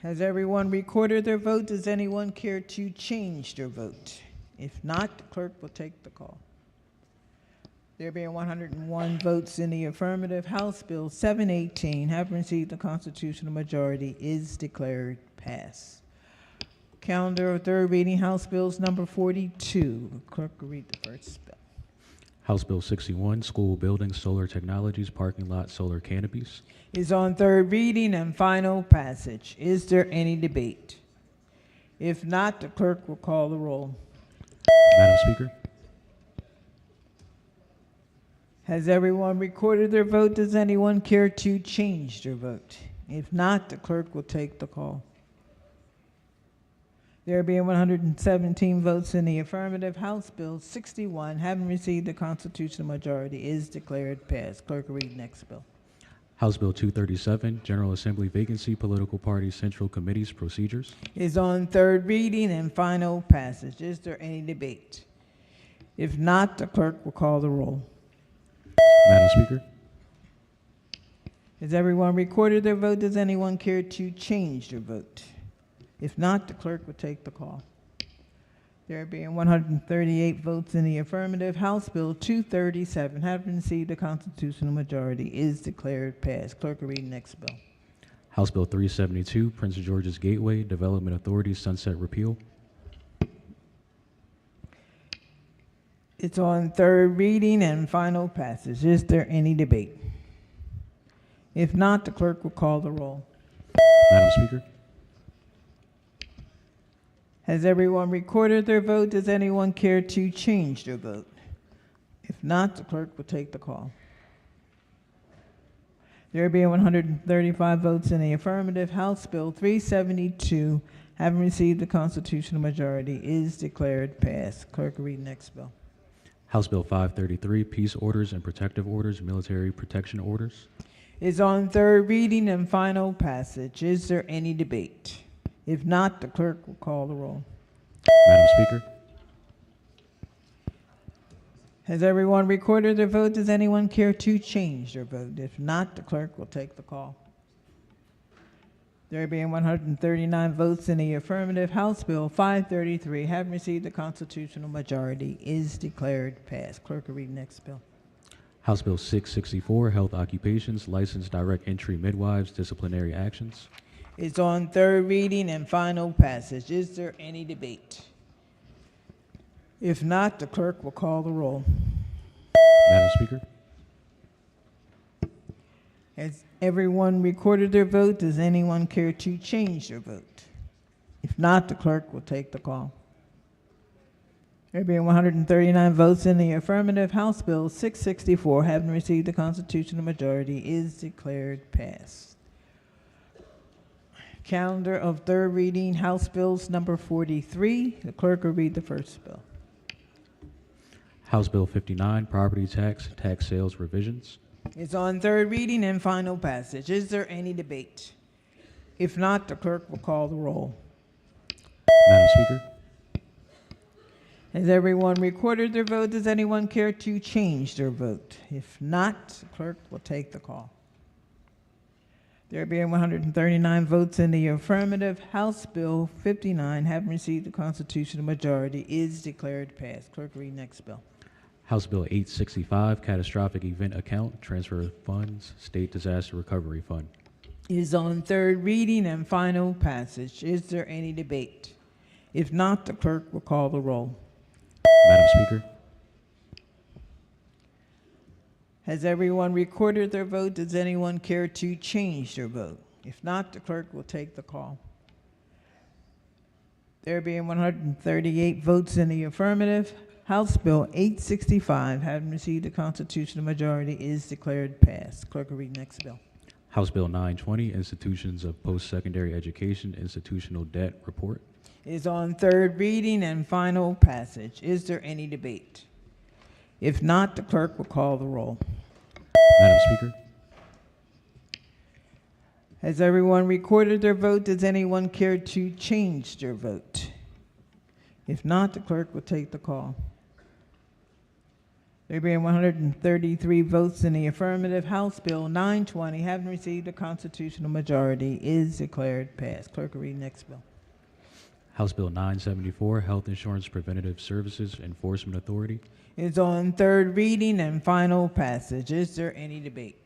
Has everyone recorded their vote? Does anyone care to change their vote? If not, the clerk will take the call. There being 101 votes in the affirmative, House Bill 718, having received the constitutional majority, is declared passed. Calendar of third reading, House Bills number 42. The clerk will read the first bill. House Bill 61, School Buildings, Solar Technologies, Parking Lot, Solar Canopies. Is on third reading and final passage. Is there any debate? If not, the clerk will call the roll. Madam Speaker, Has everyone recorded their vote? Does anyone care to change their vote? If not, the clerk will take the call. There being 117 votes in the affirmative, House Bill 61, having received the constitutional majority, is declared passed. Clerk will read next bill. House Bill 237, General Assembly Vacancy, Political Party Central Committees Procedures. Is on third reading and final passage. Is there any debate? If not, the clerk will call the roll. Madam Speaker, Has everyone recorded their vote? Does anyone care to change their vote? If not, the clerk will take the call. There being 138 votes in the affirmative, House Bill 237, having received the constitutional majority, is declared passed. Clerk will read next bill. House Bill 372, Prince George's Gateway, Development Authority Sunset Repeal. It's on third reading and final passage. Is there any debate? If not, the clerk will call the roll. Madam Speaker, Has everyone recorded their vote? Does anyone care to change their vote? If not, the clerk will take the call. There being 135 votes in the affirmative, House Bill 372, having received the constitutional majority, is declared passed. Clerk will read next bill. House Bill 533, Peace Orders and Protective Orders, Military Protection Orders. Is on third reading and final passage. Is there any debate? If not, the clerk will call the roll. Madam Speaker, Has everyone recorded their vote? Does anyone care to change their vote? If not, the clerk will take the call. There being 139 votes in the affirmative, House Bill 533, having received the constitutional majority, is declared passed. Clerk will read next bill. House Bill 664, Health Occupations, Licensed Direct Entry Midwives, Disciplinary Actions. It's on third reading and final passage. Is there any debate? If not, the clerk will call the roll. Madam Speaker, Has everyone recorded their vote? Does anyone care to change their vote? If not, the clerk will take the call. There being 139 votes in the affirmative, House Bill 664, having received the constitutional majority, is declared passed. Calendar of third reading, House Bills number 43. The clerk will read the first bill. House Bill 59, Property Tax, Tax Sales Revisions. It's on third reading and final passage. Is there any debate? If not, the clerk will call the roll. Madam Speaker, Has everyone recorded their vote? Does anyone care to change their vote? If not, the clerk will take the call. There being 139 votes in the affirmative, House Bill 59, having received the constitutional majority, is declared passed. Clerk, read next bill. House Bill 865, Catastrophic Event Account, Transfer of Funds, State Disaster Recovery Fund. Is on third reading and final passage. Is there any debate? If not, the clerk will call the roll. Madam Speaker, Has everyone recorded their vote? Does anyone care to change their vote? If not, the clerk will take the call. There being 138 votes in the affirmative, House Bill 865, having received a constitutional majority, is declared passed. Clerk will read next bill. House Bill 920, Institutions of Post-Secondary Education Institutional Debt Report. Is on third reading and final passage. Is there any debate? If not, the clerk will call the roll. Madam Speaker, Has everyone recorded their vote? Does anyone care to change their vote? If not, the clerk will take the call. There being 133 votes in the affirmative, House Bill 920, having received a constitutional majority, is declared passed. Clerk will read next bill. House Bill 974, Health Insurance Preventative Services Enforcement Authority. Is on third reading and final passage. Is there any debate?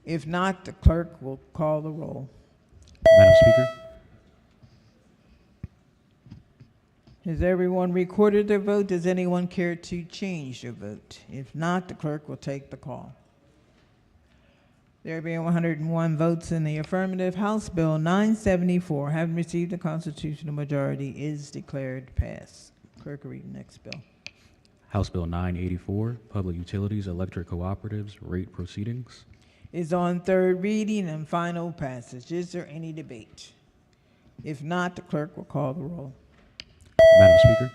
If not, the clerk will call the roll. Madam Speaker, Has everyone recorded their vote? Does anyone care to change their vote? If not, the clerk will take the call. There being 101 votes in the affirmative, House Bill 974, having received a constitutional majority, is declared passed. Clerk will read the next bill. House Bill 984, Public Utilities Electric Cooperatives Rate Proceedings. Is on third reading and final passage. Is there any debate? If not, the clerk will call the roll. Madam Speaker,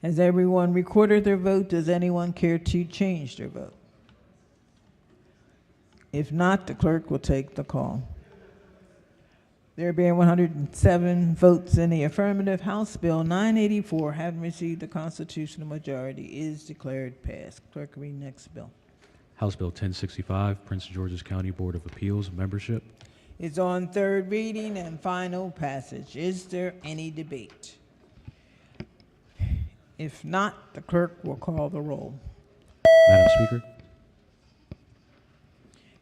Has everyone recorded their vote? Does anyone care to change their vote? If not, the clerk will take the call. There being 107 votes in the affirmative, House Bill 984, having received the constitutional majority, is declared passed. Clerk will read next bill. House Bill 1065, Prince George's County Board of Appeals membership. Is on third reading and final passage. Is there any debate? If not, the clerk will call the roll. Madam Speaker,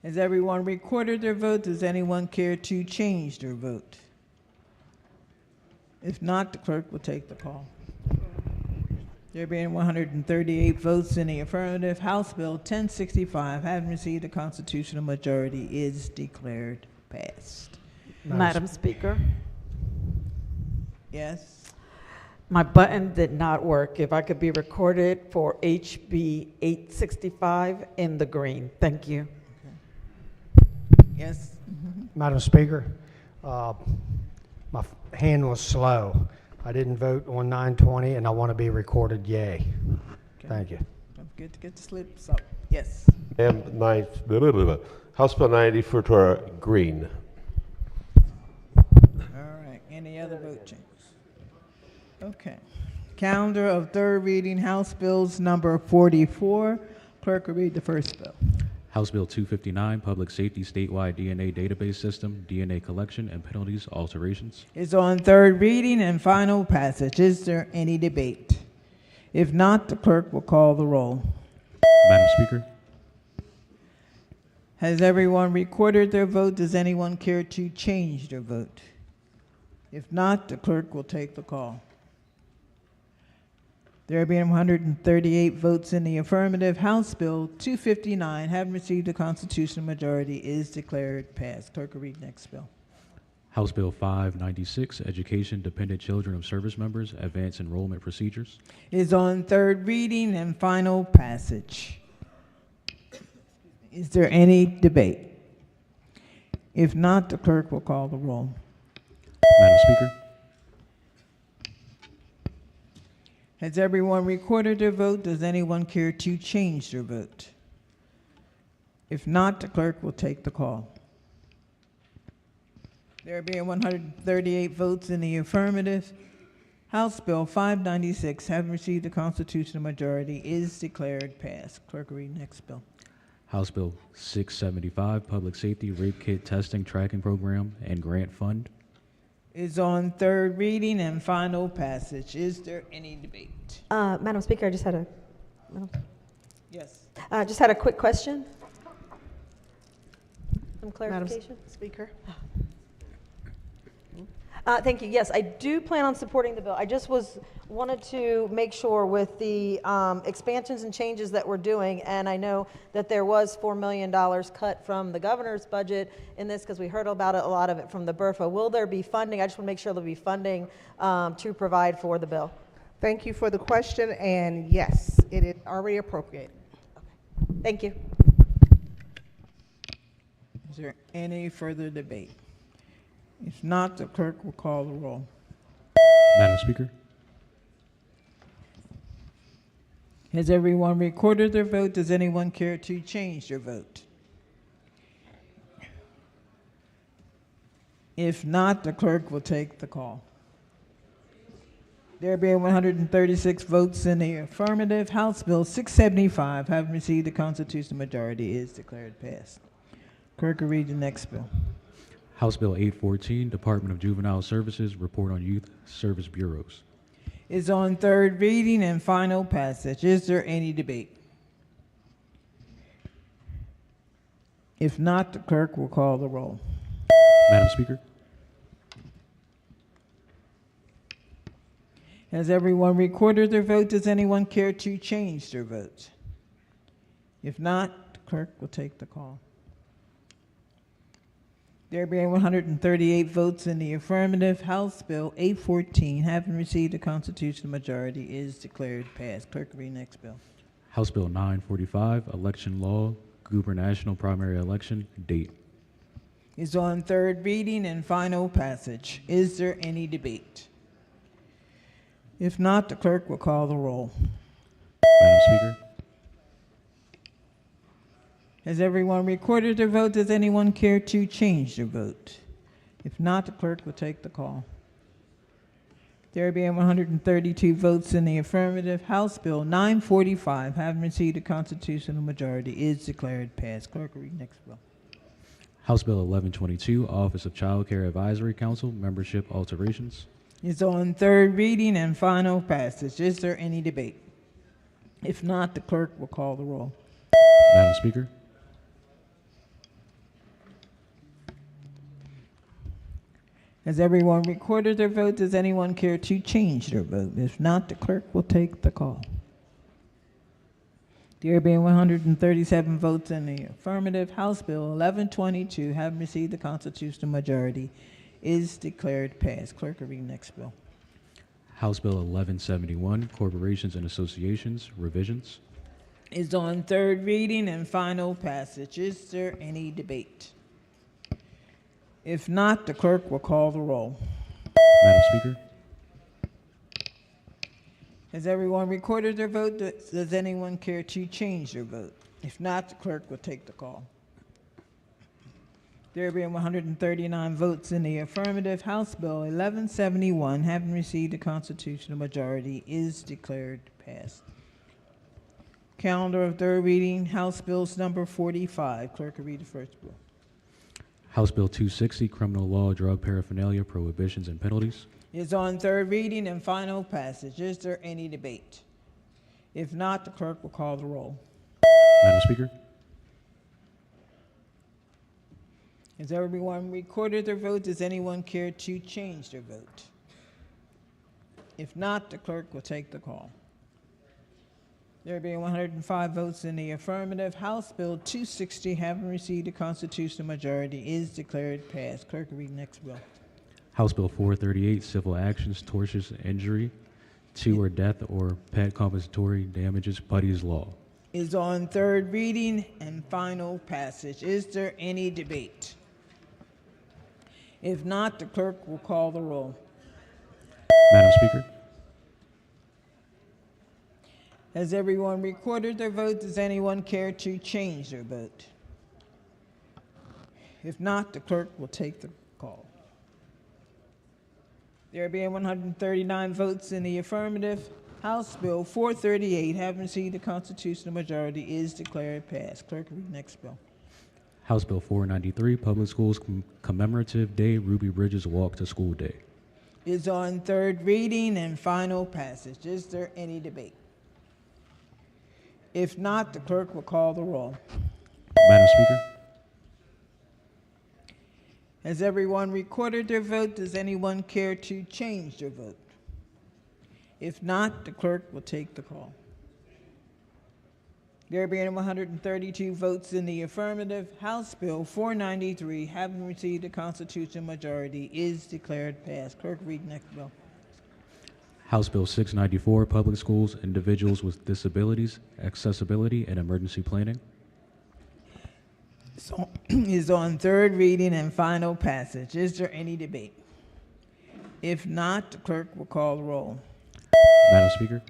Has everyone recorded their vote? Does anyone care to change their vote? If not, the clerk will take the call. There being 138 votes in the affirmative, House Bill 1065, having received a constitutional majority, is declared passed. Madam Speaker, Yes? my button did not work. If I could be recorded for HB 865 in the green. Thank you. Yes? Madam Speaker, my hand was slow. I didn't vote on 920, and I want to be recorded yay. Thank you. Don't forget to get the slips up. Yes? House Bill 984 to our green. All right. Any other vote changes? Okay. Calendar of third reading, House Bills number 44. Clerk will read the first bill. House Bill 259, Public Safety Statewide DNA Database System, DNA Collection and Penalties Alterations. Is on third reading and final passage. Is there any debate? If not, the clerk will call the roll. Madam Speaker, Has everyone recorded their vote? Does anyone care to change their vote? If not, the clerk will take the call. There being 138 votes in the affirmative, House Bill 259, having received a constitutional majority, is declared passed. Clerk will read next bill. House Bill 596, Education Dependent Children of Service Members Advanced Enrollment Procedures. Is on third reading and final passage. Is there any debate? If not, the clerk will call the roll. Madam Speaker, Has everyone recorded their vote? Does anyone care to change their vote? If not, the clerk will take the call. There being 138 votes in the affirmative, House Bill 596, having received a constitutional majority, is declared passed. Clerk will read next bill. House Bill 675, Public Safety Rape Kit Testing Tracking Program and Grant Fund. Is on third reading and final passage. Is there any debate? Madam Speaker, I just had Yes. just had a quick question. Some Madam clarification. Speaker. Thank you. Yes, I do plan on supporting the bill. I just wanted to make sure with the expansions and changes that we're doing, and I know that there was $4 million cut from the governor's budget in this because we heard about it, a lot of it from the BRFA. Will there be funding? I just want to make sure there'll be funding to provide for the bill. Thank you for the question, and yes, it is already appropriated. Thank you. Is there any further debate? If not, the clerk will call the roll. Madam Speaker, Has everyone recorded their vote? Does anyone care to change their vote? If not, the clerk will take the call. There being 136 votes in the affirmative, House Bill 675, having received the constitutional majority, is declared passed. Clerk will read the next bill. House Bill 814, Department of Juvenile Services Report on Youth Service Bureaus. Is on third reading and final passage. Is there any debate? If not, the clerk will call the roll. Madam Speaker, Has everyone recorded their vote? Does anyone care to change their vote? If not, the clerk will take the call. There being 138 votes in the affirmative, House Bill 814, having received a constitutional majority, is declared passed. Clerk will read the next bill. House Bill 945, Election Law, Gubernational Primary Election, date. Is on third reading and final passage. Is there any debate? If not, the clerk will call the roll. Madam Speaker, Has everyone recorded their vote? Does anyone care to change their vote? If not, the clerk will take the call. There being 132 votes in the affirmative, House Bill 945, having received a constitutional majority, is declared passed. Clerk will read next bill. House Bill 1122, Office of Child Care Advisory Council, Membership Alterations. Is on third reading and final passage. Is there any debate? If not, the clerk will call the roll. Madam Speaker, Has everyone recorded their vote? Does anyone care to change their vote? If not, the clerk will take the call. There being 137 votes in the affirmative, House Bill 1122, having received the constitutional majority, is declared passed. Clerk will read the next bill. House Bill 1171, Corporations and Associations, revisions. Is on third reading and final passage. Is there any debate? If not, the clerk will call the roll. Madam Speaker, Has everyone recorded their vote? Does anyone care to change their vote? If not, the clerk will take the call. There being 139 votes in the affirmative, House Bill 1171, having received a constitutional majority, is declared passed. Calendar of third reading, House Bills number 45. Clerk will read the first bill. House Bill 260, Criminal Law, Drug Paraphernalia, Prohibitions and Penalties. Is on third reading and final passage. Is there any debate? If not, the clerk will call the roll. Madam Speaker, Has everyone recorded their vote? Does anyone care to change their vote? If not, the clerk will take the call. There being 105 votes in the affirmative, House Bill 260, having received a constitutional majority, is declared passed. Clerk will read the next bill. House Bill 438, Civil Actions, Tortious Injury to or Death or Pet Compensatory Damages, Buddy's Law. Is on third reading and final passage. Is there any debate? If not, the clerk will call the roll. Madam Speaker, Has everyone recorded their vote? Does anyone care to change their vote? If not, the clerk will take the call. There being 139 votes in the affirmative, House Bill 438, having received a constitutional majority, is declared passed. Clerk, read the next bill. House Bill 493, Public Schools Commemorative Day, Ruby Bridges Walk to School Day. Is on third reading and final passage. Is there any debate? If not, the clerk will call the roll. Madam Speaker, Has everyone recorded their vote? Does anyone care to change their vote? If not, the clerk will take the call. There being 132 votes in the affirmative, House Bill 493, having received a constitutional majority, is declared passed. Clerk, read next bill. House Bill 694, Public Schools, Individuals with Disabilities, Accessibility, and Emergency Planning. So, is on third reading and final passage. Is there any debate? If not, the clerk will call the roll. Madam Speaker,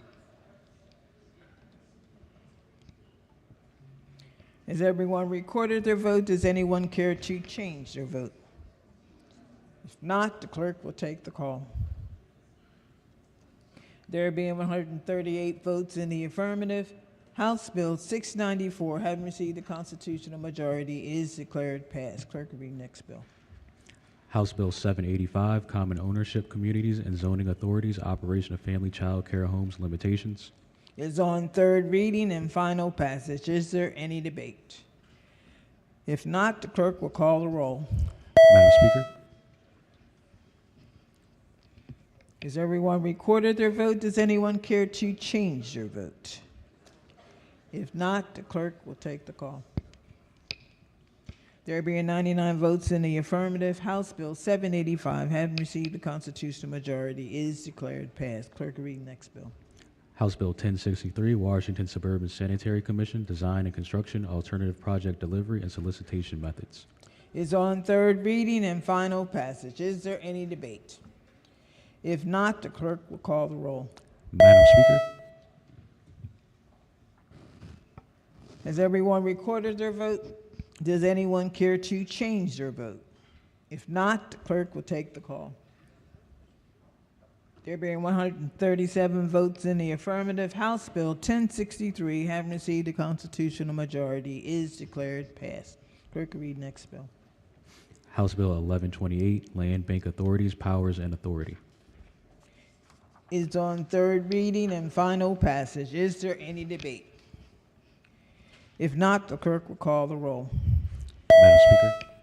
Has everyone recorded their vote? Does anyone care to change their vote? If not, the clerk will take the call. There being 138 votes in the affirmative, House Bill 694, having received a constitutional majority, is declared passed. Clerk will read next bill. House Bill 785, Common Ownership Communities and Zoning Authorities, Operation of Family Child Care Homes Limitations. Is on third reading and final passage. Is there any debate? If not, the clerk will call the roll. Madam Speaker, Has everyone recorded their vote? Does anyone care to change their vote? If not, the clerk will take the call. There being 99 votes in the affirmative, House Bill 785, having received a constitutional majority, is declared passed. Clerk will read next bill. House Bill 1063, Washington Suburban Sanitary Commission, Design and Construction, Alternative Project Delivery, and Solicitation Methods. Is on third reading and final passage. Is there any debate? If not, the clerk will call the roll. Madam Speaker, Has everyone recorded their vote? Does anyone care to change their vote? If not, the clerk will take the call. There being 137 votes in the affirmative, House Bill 1063, having received a constitutional majority, is declared passed. Clerk will read next bill. House Bill 1128, Land Bank Authorities, Powers and Authority. Is on third reading and final passage. Is there any debate? If not, the clerk will call the roll. Madam Speaker,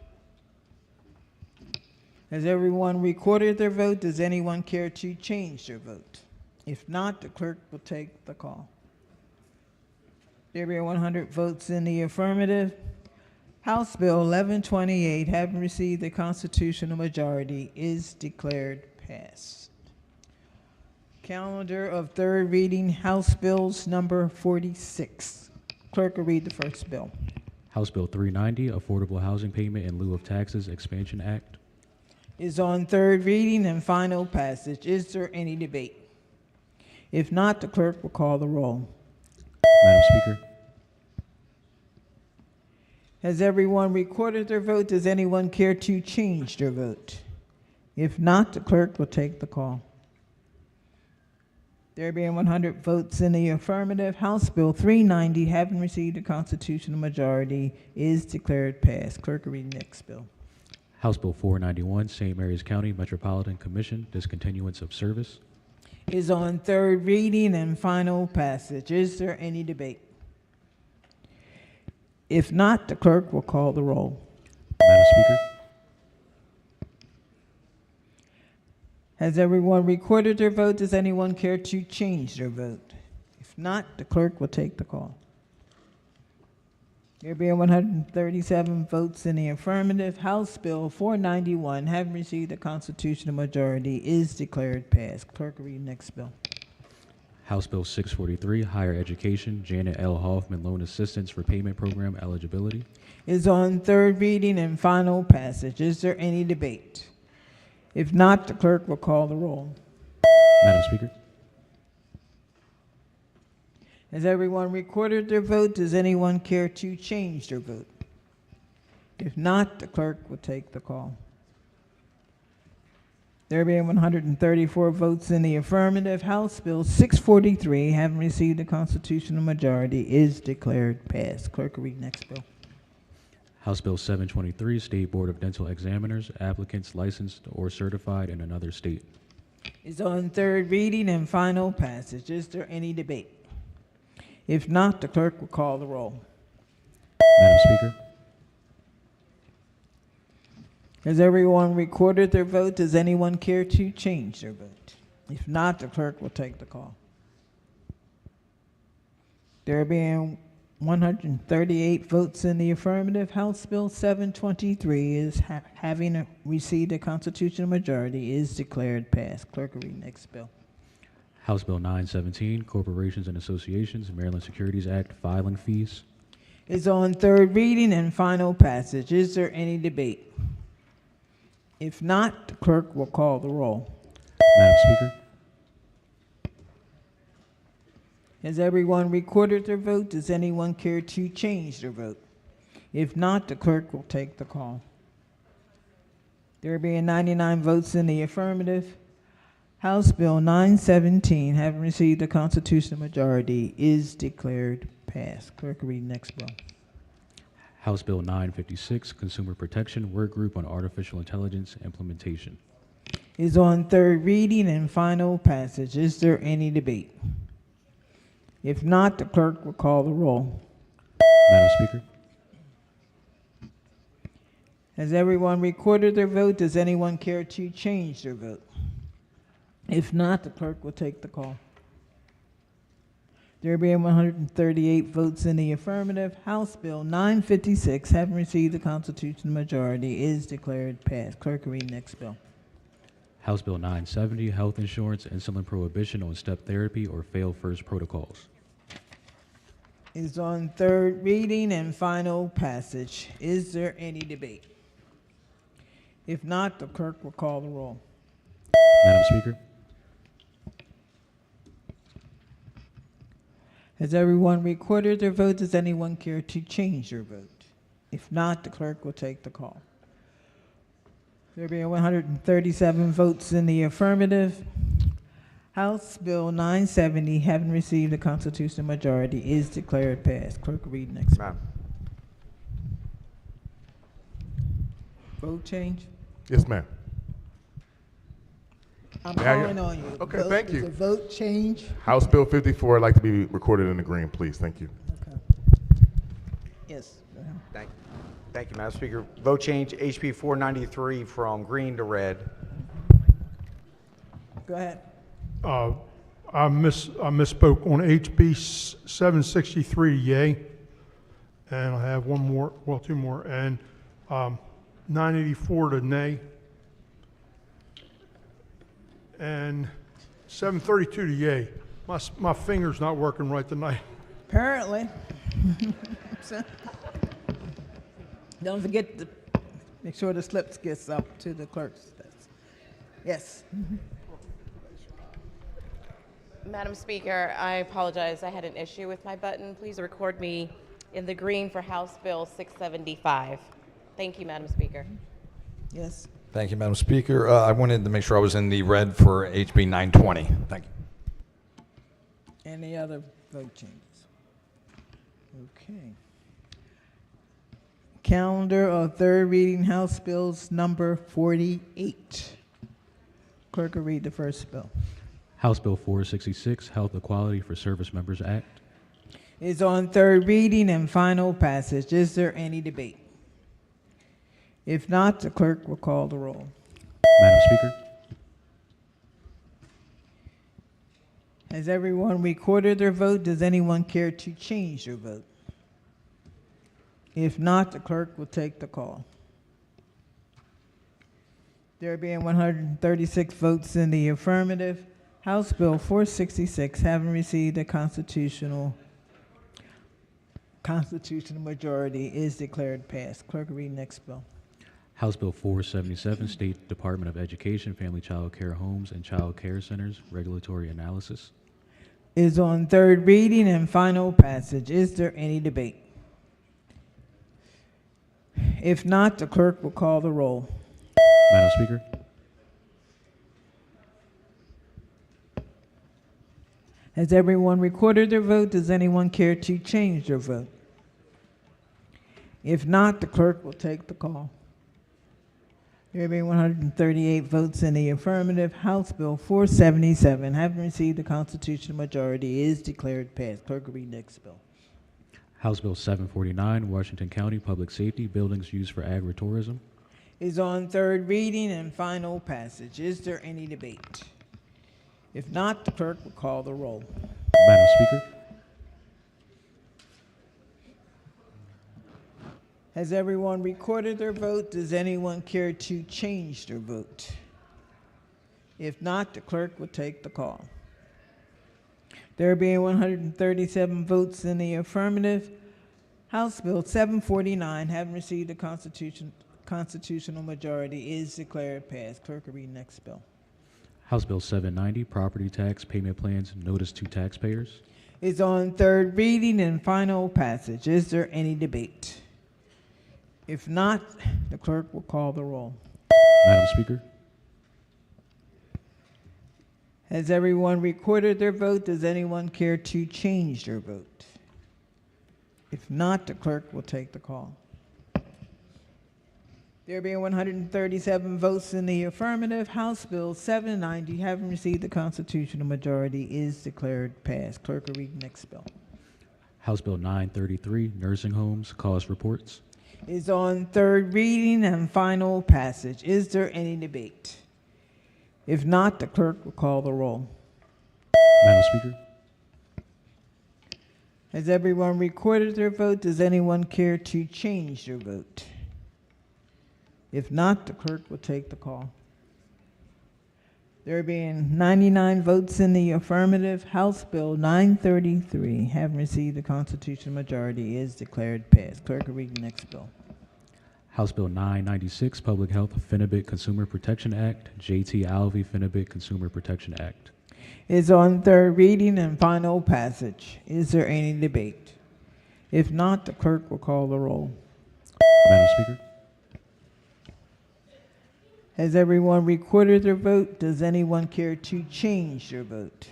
Has everyone recorded their vote? Does anyone care to change their vote? If not, the clerk will take the call. There being 100 votes in the affirmative, House Bill 1128, having received the constitutional majority, is declared passed. Calendar of third reading, House Bills number 46. Clerk will read the first bill. House Bill 390, Affordable Housing Payment in Lieu of Taxes Expansion Act. Is on third reading and final passage. Is there any debate? If not, the clerk will call the roll. Madam Speaker, Has everyone recorded their vote? Does anyone care to change their vote? If not, the clerk will take the call. There being 100 votes in the affirmative, House Bill 390, having received a constitutional majority, is declared passed. Clerk will read next bill. House Bill 491, St. Mary's County Metropolitan Commission, Discontinuance of Service. Is on third reading and final passage. Is there any debate? If not, the clerk will call the roll. Madam Speaker, Has everyone recorded their vote? Does anyone care to change their vote? If not, the clerk will take the call. There being 137 votes in the affirmative, House Bill 491, having received a constitutional majority, is declared passed. Clerk will read next bill. House Bill 643, Higher Education, Janet L. Hoffman Loan Assistance for Payment Program Eligibility. Is on third reading and final passage. Is there any debate? If not, the clerk will call the roll. Madam Speaker, Has everyone recorded their vote? Does anyone care to change their vote? If not, the clerk will take the call. There being 134 votes in the affirmative, House Bill 643, having received a constitutional majority, is declared passed. Clerk will read next bill. House Bill 723, State Board of Dental Examiners, applicants licensed or certified in another state. Is on third reading and final passage. Is there any debate? If not, the clerk will call the roll. Madam Speaker, Has everyone recorded their vote? Does anyone care to change their vote? If not, the clerk will take the call. There being 138 votes in the affirmative, House Bill 723 is having received a constitutional majority is declared passed. Clerk will read next bill. House Bill 917, Corporations and Associations, Maryland Securities Act, filing fees. Is on third reading and final passage. Is there any debate? If not, the clerk will call the roll. Madam Speaker, Has everyone recorded their vote? Does anyone care to change their vote? If not, the clerk will take the call. There being 99 votes in the affirmative, House Bill 917, having received a constitutional majority, is declared passed. Clerk, read next bill. House Bill 956, Consumer Protection Work Group on Artificial Intelligence Implementation. Is on third reading and final passage. Is there any debate? If not, the clerk will call the roll. Madam Speaker, Has everyone recorded their vote? Does anyone care to change their vote? If not, the clerk will take the call. There being 138 votes in the affirmative, House Bill 956, having received the constitutional majority, is declared passed. Clerk, read next bill. House Bill 970, Health Insurance, Insulin Prohibition on Step Therapy or Fail First Protocols. Is on third reading and final passage. Is there any debate? If not, the clerk will call the roll. Madam Speaker, Has everyone recorded their vote? Does anyone care to change their vote? If not, the clerk will take the call. There being 137 votes in the affirmative, House Bill 970, having received a constitutional majority, is declared passed. Clerk will read next. Ma'am. Vote change? Yes, ma'am. I'm May I- calling on you. Okay, Vote- thank is you. a vote change? House Bill 54, I'd like to be recorded in the green, please. Thank you. Yes. Thank you, Madam Speaker. Vote change HB 493 from green to red. Go ahead. I misspoke on HB 763, yay. And I have one more, well, two more, and 984 to nay. And 732 to yay. My finger's not working right tonight. Apparently. So, don't forget to make sure the slips gets up to the clerk's desk. Yes. Madam Speaker, I apologize. I had an issue with my button. Please record me in the green for House Bill 675. Thank you, Madam Speaker. Yes. Thank you, Madam Speaker. I wanted to make sure I was in the red for HB 920. Thank you. Any other vote changes? Okay. Calendar of third reading House Bills number 48. Clerk will read the first bill. House Bill 466, Health Equality for Service Members Act. Is on third reading and final passage. Is there any debate? If not, the clerk will call the roll. Madam Speaker, Has everyone recorded their vote? Does anyone care to change their vote? If not, the clerk will take the call. There being 136 votes in the affirmative, House Bill 466, having received a constitutional majority, is declared passed. Clerk will read next bill. House Bill 477, State Department of Education, Family Child Care Homes and Child Care Centers, Regulatory Analysis. Is on third reading and final passage. Is there any debate? If not, the clerk will call the roll. Madam Speaker, Has everyone recorded their vote? Does anyone care to change their vote? If not, the clerk will take the call. There being 138 votes in the affirmative, House Bill 477, having received the constitutional majority, is declared passed. Clerk will read next bill. House Bill 749, Washington County Public Safety, Buildings Used for Agritourism. is on third reading and final passage. Is there any debate? If not, the clerk will call the roll. Madam Speaker, Has everyone recorded their vote? Does anyone care to change their vote? If not, the clerk will take the call. There being 137 votes in the affirmative, House Bill 749, having received a constitutional majority, is declared passed. Clerk will read next bill. House Bill 790, property tax payment plans notice to taxpayers. Is on third reading and final passage. Is there any debate? If not, the clerk will call the roll. Madam Speaker, Has everyone recorded their vote? Does anyone care to change their vote? If not, the clerk will take the call. There being 137 votes in the affirmative, House Bill 790, having received the constitutional majority, is declared passed. Clerk will read next bill. House Bill 933, nursing homes cost reports. Is on third reading and final passage. Is there any debate? If not, the clerk will call the roll. Madam Speaker, Has everyone recorded their vote? Does anyone care to change their vote? If not, the clerk will take the call. There being 99 votes in the affirmative, House Bill 933, having received the constitutional majority, is declared passed. Clerk will read the next bill. House Bill 996, Public Health Finibit Consumer Protection Act, J.T. Alvey Finibit Consumer Protection Act. Is on third reading and final passage. Is there any debate? If not, the clerk will call the roll. Madam Speaker, Has everyone recorded their vote? Does anyone care to change their vote?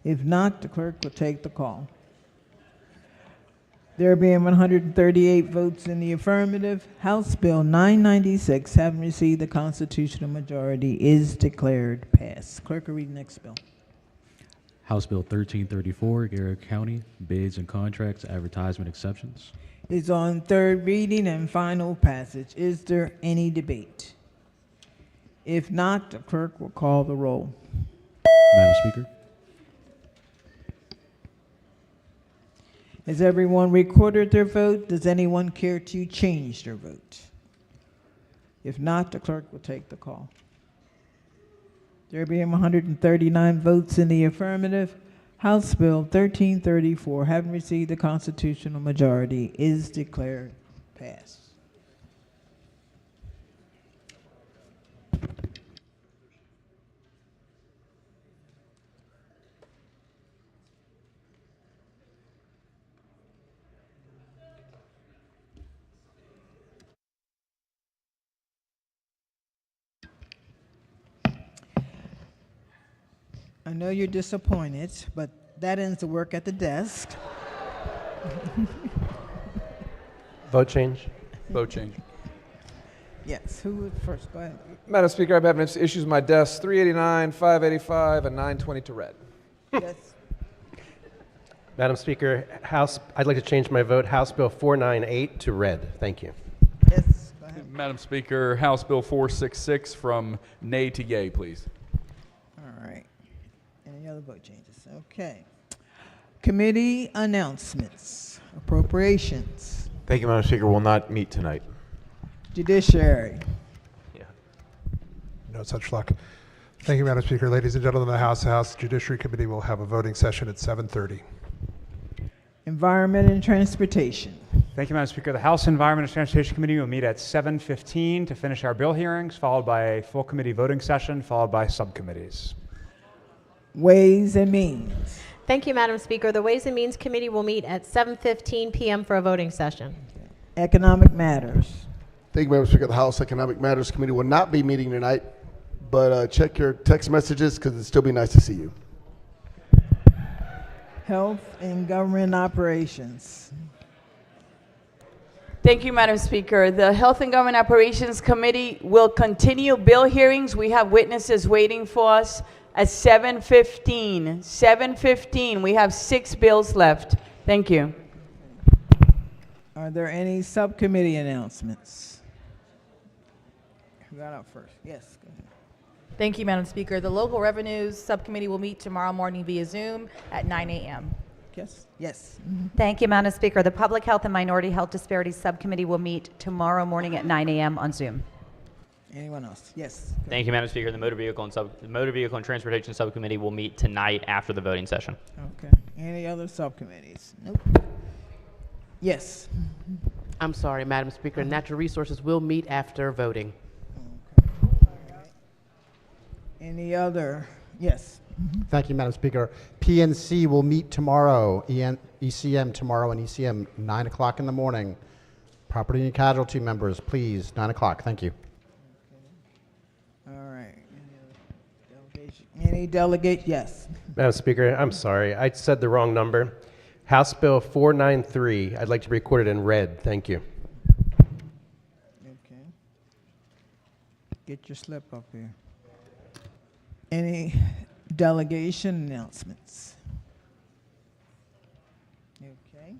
If not, the clerk will take the call. There being 138 votes in the affirmative, House Bill 996, having received the constitutional majority, is declared passed. Clerk will read the next bill. House Bill 1334, Garrett County bids and contracts advertisement exceptions. Is on third reading and final passage. Is there any debate? If not, the clerk will call the roll. Madam Speaker, Has everyone recorded their vote? Does anyone care to change their vote? If not, the clerk will take the call. There being 139 votes in the affirmative, House Bill 1334, having received the constitutional majority, is declared passed. I know you're disappointed, but that ends the work at the desk. Vote change. Vote change. Yes, who was first? Go ahead. Madam Speaker, I'm having issues with my desk. 389, 585, and 920 to red. Yes. Madam Speaker, I'd like to change my vote. House Bill 498 to red. Thank you. Yes, go ahead. Madam Speaker, House Bill 466 from nay to yay, please. All right. Any other vote changes? Okay. Committee announcements. Appropriations. Thank you, Madam Speaker. Will not meet tonight. Judiciary. No such luck. Thank you, Madam Speaker. Ladies and gentlemen of the House Judiciary Committee will have a voting session at 7:30. Environment and Transportation. Thank you, Madam Speaker. The House Environment and Transportation Committee will meet at 7:15 to finish our bill hearings, followed by a full committee voting session, followed by subcommittees. Ways and Means. Thank you, Madam Speaker. The Ways and Means Committee will meet at 7:15 p.m. for a voting session. Economic Matters. Thank you, Madam Speaker. The House Economic Matters Committee will not be meeting tonight, but check your text messages because it'd still be nice to see you. Health and Government Operations. Thank you, Madam Speaker. The Health and Government Operations Committee will continue bill hearings. We have witnesses waiting for us at 7:15. 7:15. We have 6 bills left. Thank you. Are there any subcommittee announcements? who got up first? Yes, go ahead. Thank you, Madam Speaker. The Local Revenues Subcommittee will meet tomorrow morning via Zoom at 9 a.m. Yes? Yes. Thank you, Madam Speaker. The Public Health and Minority Health Disparities Subcommittee will meet tomorrow morning at 9 a.m. on Zoom. Anyone else? Yes. Thank you, Madam Speaker. The Motor Vehicle and Transportation Subcommittee will meet tonight after the voting session. Okay. Any other subcommittees? Nope. Yes. I'm sorry, Madam Speaker. Natural Resources will meet after voting. Any other? Yes. Thank you, Madam Speaker. PNC will meet tomorrow, ECM tomorrow, and ECM 9 o'clock in the morning. Property and casualty members, please, 9 o'clock. Thank you. All right. Any delegate? Yes. Madam Speaker, I'm sorry. I said the wrong number. House Bill 493, I'd like to record it in red. Thank you. Okay. Get your slip up here. Any delegation announcements? Okay.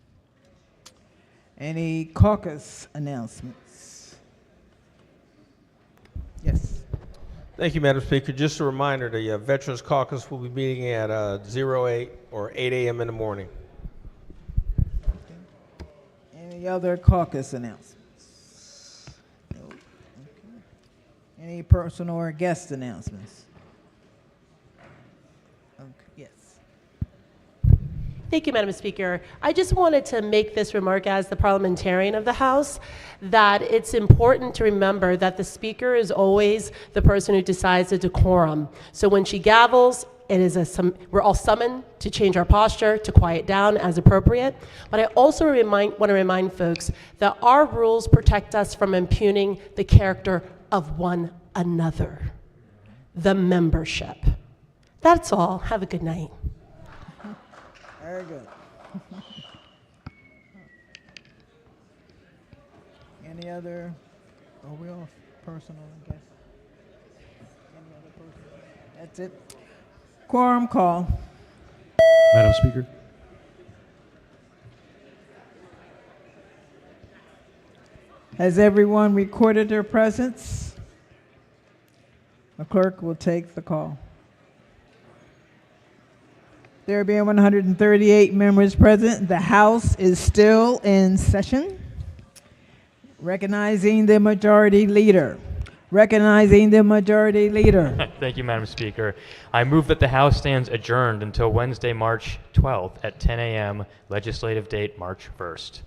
Any caucus announcements? Yes. Thank you, Madam Speaker. Just a reminder, the Veterans Caucus will be meeting at 8 or 8 a.m. in the morning. Any other caucus announcements? No. Okay. Any personal or guest announcements? Okay. Yes. Thank you, Madam Speaker. I just wanted to make this remark as the parliamentarian of the House that it's important to remember that the Speaker is always the person who decides the decorum. So when she gavels, it is we're all summoned to change our posture, to quiet down as appropriate. But I also want to remind folks that our rules protect us from impugning the character of one another, the membership. That's all. Have a good night. Very good. Any other? Are we off personal, I guess? Any other personal? That's it. Quorum call. Madam Speaker. Has everyone recorded their presence? The clerk will take the call. There being 138 members present, the House is still in session. Recognizing the majority leader. Recognizing the majority leader. Thank you, Madam Speaker. I move that the House stands adjourned until Wednesday, March 12th at 10 a.m., legislative date March 1st.